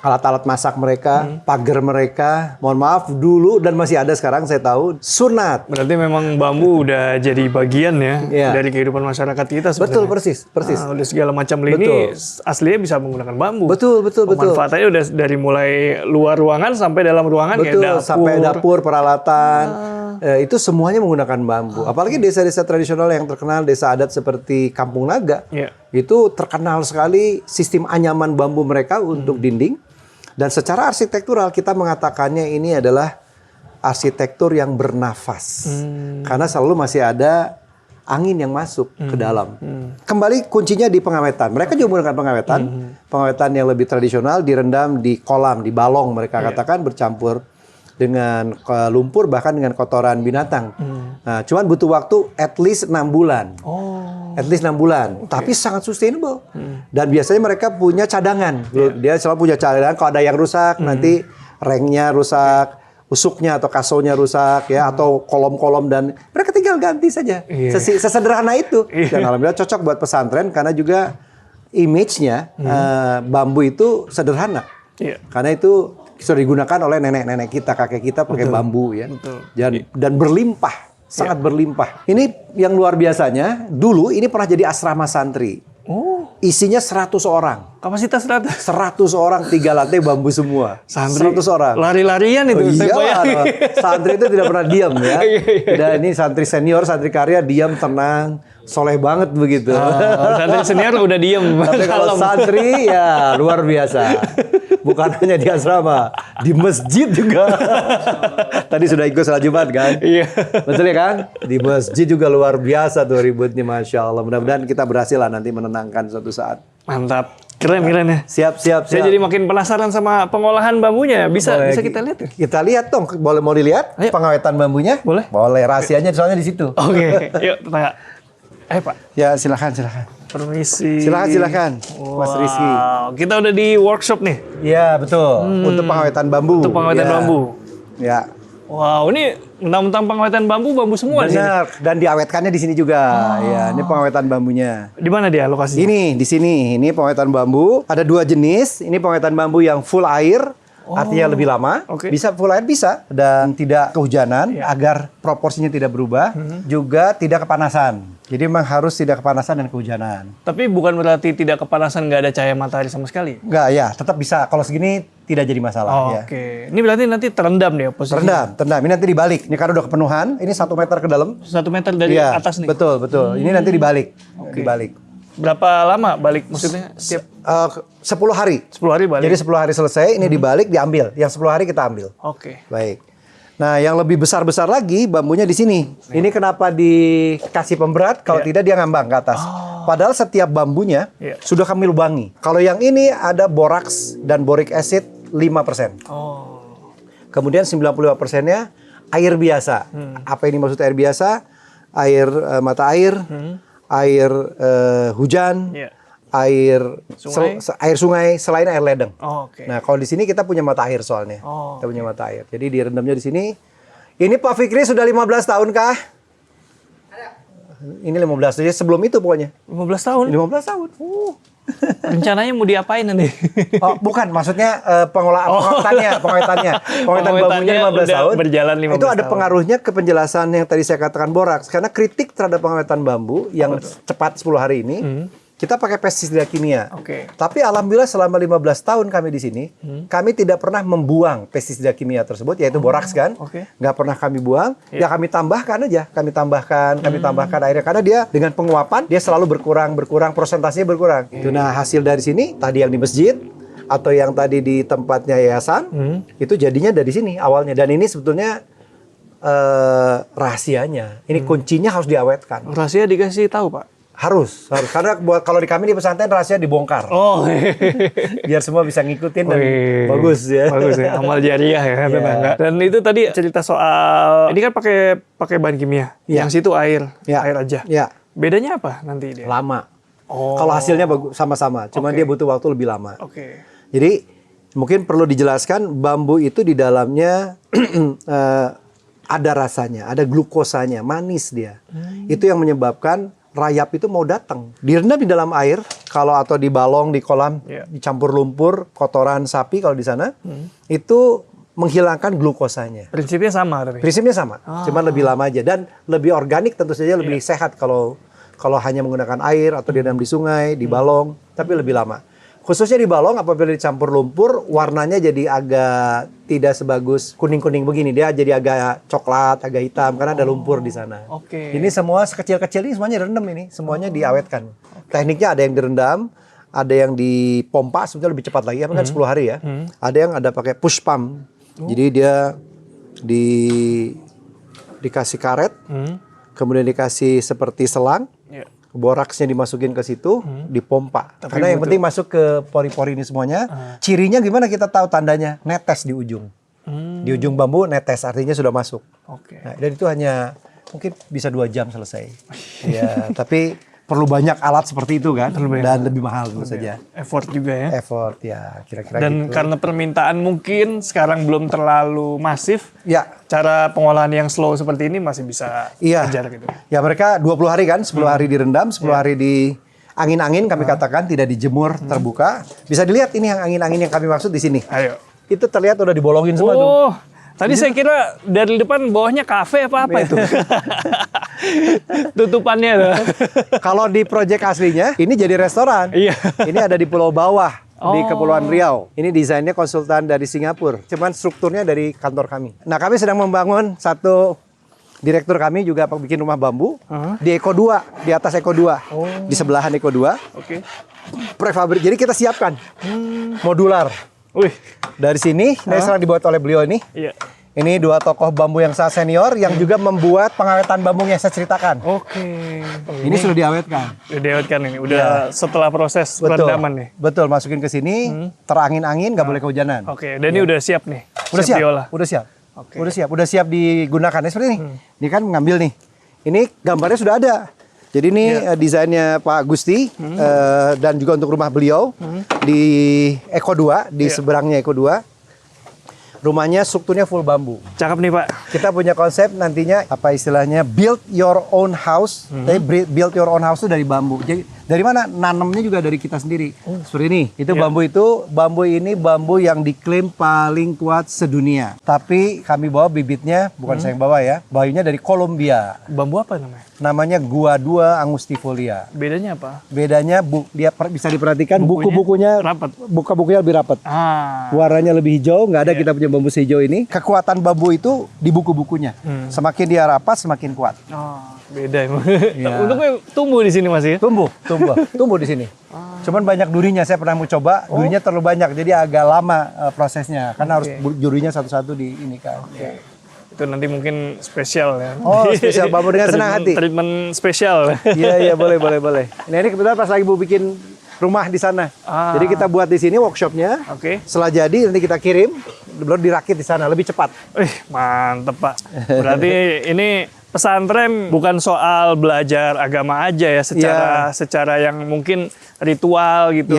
Speaker 3: Alat-alat masak mereka, pagar mereka, mohon maaf dulu dan masih ada sekarang saya tahu, sunat.
Speaker 1: Berarti memang bambu udah jadi bagian ya
Speaker 3: Iya.
Speaker 1: dari kehidupan masyarakat kita
Speaker 3: Betul,
Speaker 1: sebenarnya.
Speaker 3: persis.
Speaker 1: Nah, udah segala macam lini aslinya bisa menggunakan bambu.
Speaker 3: Betul.
Speaker 1: Pemanfaatannya udah dari mulai luar ruangan sampai dalam ruangan
Speaker 3: Betul,
Speaker 1: kayak dapur.
Speaker 3: sampai dapur, peralatan, itu semuanya menggunakan bambu. Apalagi desa-desa tradisional yang terkenal, desa adat seperti Kampung Naga,
Speaker 1: Iya.
Speaker 3: itu terkenal sekali sistem anyaman bambu mereka untuk dinding. Dan secara arsitektural kita mengatakannya ini adalah arsitektur yang bernafas. Karena selalu masih ada angin yang masuk ke dalam. Kembali kuncinya di pengawetan. Mereka juga menggunakan pengawetan. Pengawetan yang lebih tradisional direndam di kolam, di balong mereka katakan bercampur dengan lumpur bahkan dengan kotoran binatang. Nah, cuman butuh waktu at least 6 bulan. At least 6 bulan. Tapi sangat sustainable. Dan biasanya mereka punya cadangan. Dia selalu punya cadangan kalau ada yang rusak nanti rengnya rusak, usuknya atau kasonya rusak ya atau kolom-kolom dan mereka tinggal ganti saja. Sesederhana itu. Dan alhamdulillah cocok buat pesantren karena juga image-nya bambu itu sederhana.
Speaker 1: Iya.
Speaker 3: Karena itu sudah digunakan oleh nenek-nenek kita, kakek kita pakai bambu ya.
Speaker 1: Betul.
Speaker 3: Dan berlimpah, sangat berlimpah. Ini yang luar biasanya, dulu ini pernah jadi asrama santri. Isinya 100 orang.
Speaker 1: Kapasitas 100.
Speaker 3: 100 orang, 3 lantai bambu semua.
Speaker 1: Santri
Speaker 3: 100 orang.
Speaker 1: lari-larian itu. saya bayangin.
Speaker 3: Santri itu tidak pernah diam ya. Dan ini santri senior, santri karya diam, tenang, soleh banget begitu.
Speaker 1: Santri senior udah diem.
Speaker 3: Tapi kalau
Speaker 1: Kalem.
Speaker 3: santri ya luar biasa. Bukan hanya di asrama, di masjid juga. Tadi sudah ikut salat Jumat kan?
Speaker 1: Iya.
Speaker 3: Betul ya kan? Di masjid juga luar biasa tuh ributnya, Masya Allah. Mudah-mudahan kita berhasil lah nanti menenangkan suatu saat.
Speaker 1: Mantap. Keren ya.
Speaker 3: Siap.
Speaker 1: Saya jadi makin penasaran sama pengolahan bambunya. Bisa kita lihat ya?
Speaker 3: Kita lihat dong, boleh mau dilihat
Speaker 1: Ayo.
Speaker 3: pengawetan bambunya?
Speaker 1: Boleh.
Speaker 3: Boleh, rahasianya soalnya di situ.
Speaker 1: Oke, yuk tetangga. Ayo Pak.
Speaker 3: Ya, silakan.
Speaker 1: Permisi.
Speaker 3: Silakan, Mas Rizky.
Speaker 1: Wow, kita udah di workshop nih.
Speaker 3: Iya, betul. Untuk pengawetan bambu.
Speaker 1: Untuk pengawetan
Speaker 3: Ya.
Speaker 1: bambu.
Speaker 3: Ya.
Speaker 1: Wow, ini mentang-mentang pengawetan bambu semua di sini.
Speaker 3: Benar, dan diawetkannya di sini juga. Ya, ini pengawetan bambunya.
Speaker 1: Di mana dia lokasinya?
Speaker 3: Ini di sini, ini pengawetan bambu. Ada 2 jenis. Ini pengawetan bambu yang full air, artinya lebih lama.
Speaker 1: Oke.
Speaker 3: Bisa full air bisa dan tidak kehujanan agar proporsinya tidak berubah. Juga tidak kepanasan. Jadi memang harus tidak kepanasan dan kehujanan.
Speaker 1: Tapi bukan berarti tidak kepanasan, nggak ada cahaya matahari sama sekali.
Speaker 3: Enggak ya, tetap bisa. Kalau segini tidak jadi masalah. Ya.
Speaker 1: Oke, ini berarti nanti terendam deh posisinya.
Speaker 3: Terendam. Ini nanti dibalik. Ini karena udah kepenuhan. Ini 1 meter ke dalam.
Speaker 1: 1 meter dari
Speaker 3: Iya,
Speaker 1: atas nih.
Speaker 3: Betul. Ini nanti dibalik. Dibalik.
Speaker 1: Berapa lama balik maksudnya? Setiap
Speaker 3: 10 hari.
Speaker 1: 10 hari balik.
Speaker 3: Jadi 10 hari selesai, ini dibalik, diambil. Yang 10 hari kita ambil.
Speaker 1: Oke.
Speaker 3: Baik. Nah, yang lebih besar-besar lagi bambunya di sini. Ini kenapa dikasih pemberat? Kalau tidak dia ngambang ke atas. Padahal setiap bambunya sudah kami lubangi. Kalau yang ini ada boraks dan boric acid 5%. Kemudian 95%-nya air biasa. Apa ini maksud air biasa? Air mata air, air hujan, air sungai selain air ledeng.
Speaker 1: Oke.
Speaker 3: Nah, kalau di sini kita punya mata air soalnya. Kita punya mata air. Jadi direndamnya di sini. Ini Pak Fikri sudah 15 tahun kah? Ini 15. Jadi sebelum itu pokoknya.
Speaker 1: 15 tahun?
Speaker 3: 15 tahun.
Speaker 1: Rencananya mau diapain nanti?
Speaker 3: Oh, bukan. Maksudnya pengawetannya. Pengawetan bambunya 15
Speaker 1: udah
Speaker 3: tahun.
Speaker 1: berjalan 15
Speaker 3: itu ada
Speaker 1: tahun.
Speaker 3: pengaruhnya ke penjelasan yang tadi saya katakan boraks. Karena kritik terhadap pengawetan bambu yang cepat 10 hari ini, kita pakai pestisida kimia.
Speaker 1: Oke.
Speaker 3: Tapi alhamdulillah selama 15 tahun kami di sini, kami tidak pernah membuang pestisida kimia tersebut, yaitu boraks kan. Nggak pernah kami buang, ya kami tambahkan aja. Kami tambahkan airnya. Karena dia dengan penguapan, dia selalu berkurang, persentasenya berkurang. Itu nah hasil dari sini, tadi yang di masjid, atau yang tadi di tempatnya yayasan, itu jadinya dari sini awalnya. Dan ini sebetulnya rahasianya. Ini kuncinya harus diawetkan.
Speaker 1: Rahasia dikasih tahu, Pak?
Speaker 3: Harus. Karena kalau di kami di pesantren rahasia dibongkar. Biar semua bisa ngikutin dan bagus ya.
Speaker 1: Bagus ya, amal jariah ya tetangga. Dan itu tadi cerita soal ini kan pakai bahan kimia. Yang situ air aja.
Speaker 3: Ya.
Speaker 1: Bedanya apa nanti dia?
Speaker 3: Lama. Kalau hasilnya bagus sama-sama, cuman dia butuh waktu lebih lama. Jadi mungkin perlu dijelaskan bambu itu di dalamnya ada rasanya, ada glukosanya, manis dia. Itu yang menyebabkan rayap itu mau datang. Direndam di dalam air, kalau atau di balong, di kolam, dicampur lumpur, kotoran sapi kalau di sana, itu menghilangkan glukosanya.
Speaker 1: Prinsipnya sama tapi?
Speaker 3: Prinsipnya sama, cuman lebih lama aja. Dan lebih organik tentu saja, lebih sehat kalau hanya menggunakan air atau direndam di sungai, di balong, tapi lebih lama. Khususnya di balong, apabila dicampur lumpur, warnanya jadi agak tidak sebagus kuning-kuning begini. Dia jadi agak coklat, agak hitam, karena ada lumpur di sana. Ini semua sekecil-kecil ini semuanya direndam ini. Semuanya diawetkan. Tekniknya ada yang direndam, ada yang dipompa, sebetulnya lebih cepat lagi. Kan 10 hari ya. Ada yang ada pakai push pump. Jadi dia dikasih karet, kemudian dikasih seperti selang. Boraksnya dimasukin ke situ, dipompa. Karena yang penting masuk ke pori-pori ini semuanya. Cirinya gimana kita tahu tandanya? Netes di ujung. Di ujung bambu netes, artinya sudah masuk. Nah, dan itu hanya mungkin bisa 2 jam selesai. Ya, tapi perlu banyak alat seperti itu kan, dan lebih mahal tentu saja.
Speaker 1: Effort juga ya.
Speaker 3: Effort ya, kira-kira
Speaker 1: Dan
Speaker 3: gitu.
Speaker 1: karena permintaan mungkin sekarang belum terlalu masif,
Speaker 3: Ya.
Speaker 1: cara pengolahan yang slow seperti ini masih bisa kejar gitu.
Speaker 3: Ya mereka 20 hari kan, 10 hari direndam, 10 hari di angin-angin kami katakan, tidak dijemur terbuka. Bisa dilihat ini yang angin-angin yang kami maksud di sini.
Speaker 1: Ayo.
Speaker 3: Itu terlihat udah dibolongin semua tuh.
Speaker 1: Tadi saya kira dari depan bawahnya kafe apa itu. Tutupannya tuh.
Speaker 3: Kalau di proyek aslinya, ini jadi restoran.
Speaker 1: Iya.
Speaker 3: Ini ada di Pulau Bawah, di Kepulauan Riau. Ini desainnya konsultan dari Singapura. Cuman strukturnya dari kantor kami. Nah, kami sedang membangun satu, direktur kami juga bikin rumah bambu di Eko 2, di atas Eko 2. Di sebelahan Eko 2. Prefabrik. Jadi kita siapkan modular.
Speaker 1: Wih,
Speaker 3: Dari sini, ini sekarang dibuat oleh beliau ini.
Speaker 1: iya.
Speaker 3: Ini dua tokoh bambu yang sangat senior yang juga membuat pengawetan bambu yang saya ceritakan.
Speaker 1: Oke.
Speaker 3: Ini sudah diawetkan.
Speaker 1: Udah diawetkan ini, udah setelah proses perendaman nih.
Speaker 3: Betul, masukin ke sini, terangin-angin, nggak boleh kehujanan.
Speaker 1: Oke, dan ini udah siap nih.
Speaker 3: Udah siap,
Speaker 1: diolah.
Speaker 3: udah siap.
Speaker 1: Oke.
Speaker 3: Udah siap digunakan. Ya, seperti ini. Ini kan mengambil nih. Ini gambarnya sudah ada. Jadi ini desainnya Pak Gusti dan juga untuk rumah beliau di Eko 2, di seberangnya Eko 2. Rumahnya strukturnya full bambu.
Speaker 1: Cakep nih Pak.
Speaker 3: Kita punya konsep nantinya apa istilahnya build your own house. Tapi build your own house itu dari bambu. Jadi dari mana? Nanamnya juga dari kita sendiri. Seperti ini. Itu bambu ini bambu yang diklaim paling kuat sedunia. Tapi kami bawa bibitnya, bukan saya yang bawa ya. Bawanya dari Kolombia.
Speaker 1: Bambu apa namanya?
Speaker 3: Namanya Guadua angustifolia.
Speaker 1: Bedanya apa?
Speaker 3: Bedanya bisa diperhatikan buku-bukunya
Speaker 1: rapat.
Speaker 3: Buku-bukunya lebih rapat. Warnanya lebih hijau, nggak ada kita punya bambu hijau ini. Kekuatan bambu itu di buku-bukunya. Semakin dia rapat, semakin kuat.
Speaker 1: Oh, beda emang. Untuknya tumbuh di sini Mas ya?
Speaker 3: Tumbuh di sini. Cuman banyak durinya, saya pernah mau coba, durinya terlalu banyak, jadi agak lama prosesnya. Karena harus durinya satu-satu di ini kan.
Speaker 1: Itu nanti mungkin spesial ya.
Speaker 3: Oh, spesial bambu dengan senang hati.
Speaker 1: Treatment spesial.
Speaker 3: Iya, boleh. Nah, ini kebetulan pas lagi mau bikin rumah di sana. Jadi kita buat di sini workshopnya.
Speaker 1: Oke.
Speaker 3: Setelah jadi nanti kita kirim, baru dirakit di sana lebih cepat.
Speaker 1: Mantep Pak. Berarti ini pesantren bukan soal belajar agama aja ya, secara yang mungkin ritual gitu.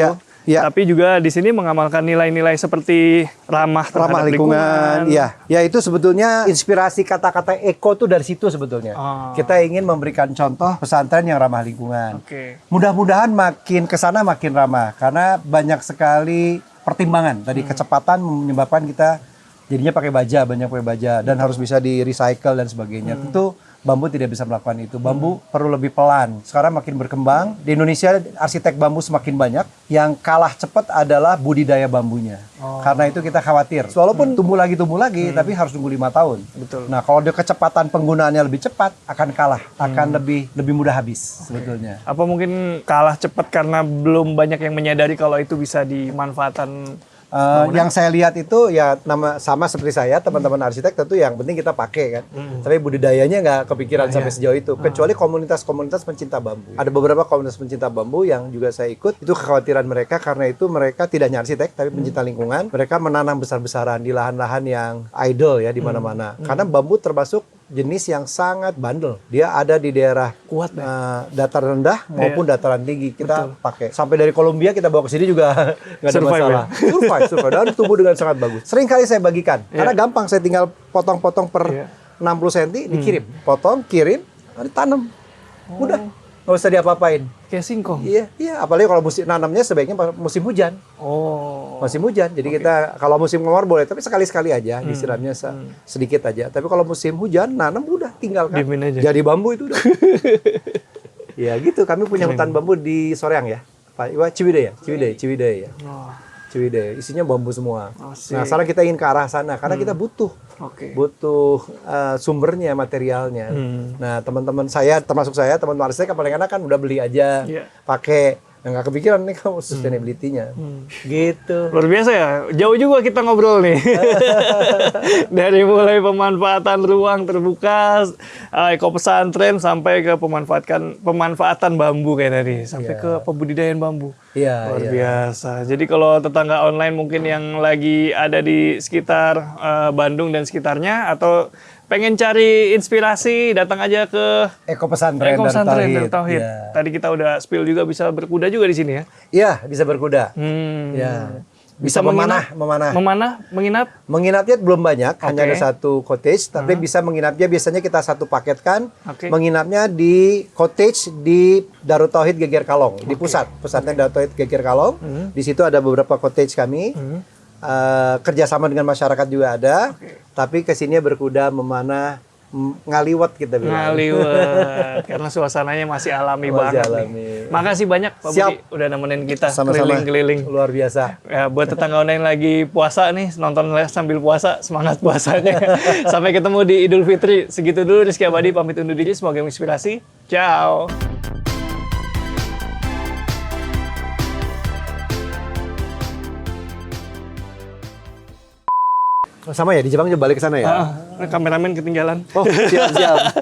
Speaker 1: Tapi juga di sini mengamalkan nilai-nilai seperti ramah terhadap lingkungan.
Speaker 3: Ya itu sebetulnya inspirasi kata-kata eko tuh dari situ sebetulnya. Kita ingin memberikan contoh pesantren yang ramah lingkungan. Mudah-mudahan makin kesana makin ramah karena banyak sekali pertimbangan. Tadi kecepatan menyebabkan kita jadinya pakai banyak pakai baja dan harus bisa di recycle dan sebagainya. Tentu bambu tidak bisa melakukan itu. Bambu perlu lebih pelan. Sekarang makin berkembang. Di Indonesia arsitek bambu semakin banyak. Yang kalah cepat adalah budidaya bambunya. Karena itu kita khawatir. Walaupun tumbuh lagi, tapi harus tunggu 5 tahun.
Speaker 1: Betul.
Speaker 3: Nah, kalau dia kecepatan penggunaannya lebih cepat, akan kalah. Akan lebih mudah habis sebetulnya.
Speaker 1: Apa mungkin kalah cepat karena belum banyak yang menyadari kalau itu bisa dimanfaatkan?
Speaker 3: Yang saya lihat itu ya sama seperti saya, teman-teman arsitek tentu yang penting kita pakai kan. Tapi budidayanya nggak kepikiran sampai sejauh itu. Kecuali komunitas-komunitas pencinta bambu. Ada beberapa komunitas pencinta bambu yang juga saya ikut. Itu kekhawatiran mereka karena itu mereka tidak hanya arsitek tapi pencinta lingkungan. Mereka menanam besar-besaran di lahan-lahan yang idle ya di mana-mana. Karena bambu termasuk jenis yang sangat bandel. Dia ada di daerah
Speaker 1: kuat
Speaker 3: datar rendah maupun dataran tinggi. Kita pakai. Sampai dari Kolombia kita bawa ke sini juga nggak ada masalah. Survive dan tumbuh dengan sangat bagus. Sering kali saya bagikan. Karena gampang, saya tinggal potong-potong per 60 cm dikirim. Potong, kirim, ditanam. Mudah. Nggak usah diapa-apain.
Speaker 1: Kayak singkong.
Speaker 3: Iya. Apalagi kalau musim nanamnya sebaiknya musim hujan. Musim hujan. Jadi kita kalau musim kemarau boleh, tapi sekali-sekali aja disiramnya sedikit aja. Tapi kalau musim hujan nanam udah tinggalkan. Jadi bambu itu udah. Ya gitu. Kami punya hutan bambu di Soreang ya. Pak Ciwidey ya. Ciwidey. Isinya bambu semua. Nah, sekarang kita ingin ke arah sana karena kita butuh sumbernya, materialnya. Nah, teman-teman saya, termasuk saya, teman-teman arsitek paling enak kan udah beli aja, pakai. Nggak kepikiran nih kamu sustainability-nya. Gitu.
Speaker 1: Luar biasa ya. Jauh juga kita ngobrol nih. Dari mulai pemanfaatan ruang terbuka, eko pesantren sampai ke pemanfaatan bambu kayak tadi, sampai ke pembudidayaan bambu. Luar biasa. Jadi kalau tetangga online mungkin yang lagi ada di sekitar Bandung dan sekitarnya atau pengen cari inspirasi, datang aja ke
Speaker 3: Eko Pesantren
Speaker 1: Darut Tauhid. Tadi kita udah spill juga, bisa berkuda juga di sini ya?
Speaker 3: Iya, bisa berkuda. Bisa memanah.
Speaker 1: Menginap?
Speaker 3: Menginapnya belum banyak, hanya ada satu cottage, tapi bisa menginapnya biasanya kita satu paketkan. Menginapnya di cottage di Darut Tauhid Geger Kalong, di pusat pesantren Darut Tauhid Geger Kalong. Di situ ada beberapa cottage kami. Kerjasama dengan masyarakat juga ada, tapi kesini berkuda, memanah, ngaliwat kita bilang.
Speaker 1: Ngaliwat, karena suasananya masih alami banget. Makasih banyak Pak Budi udah nemenin kita keliling-keliling.
Speaker 3: Luar biasa.
Speaker 1: Ya, buat tetangga online lagi puasa nih, nonton sambil puasa, semangat puasanya. Sampai ketemu di Idul Fitri. Segitu dulu, Rizky Abadi pamit undur diri, semoga menginspirasi. Ciao.
Speaker 3: Sama ya, di Jepang juga balik ke sana ya?
Speaker 1: Kameramen ketinggalan.
Speaker 3: Oh, siap-siap.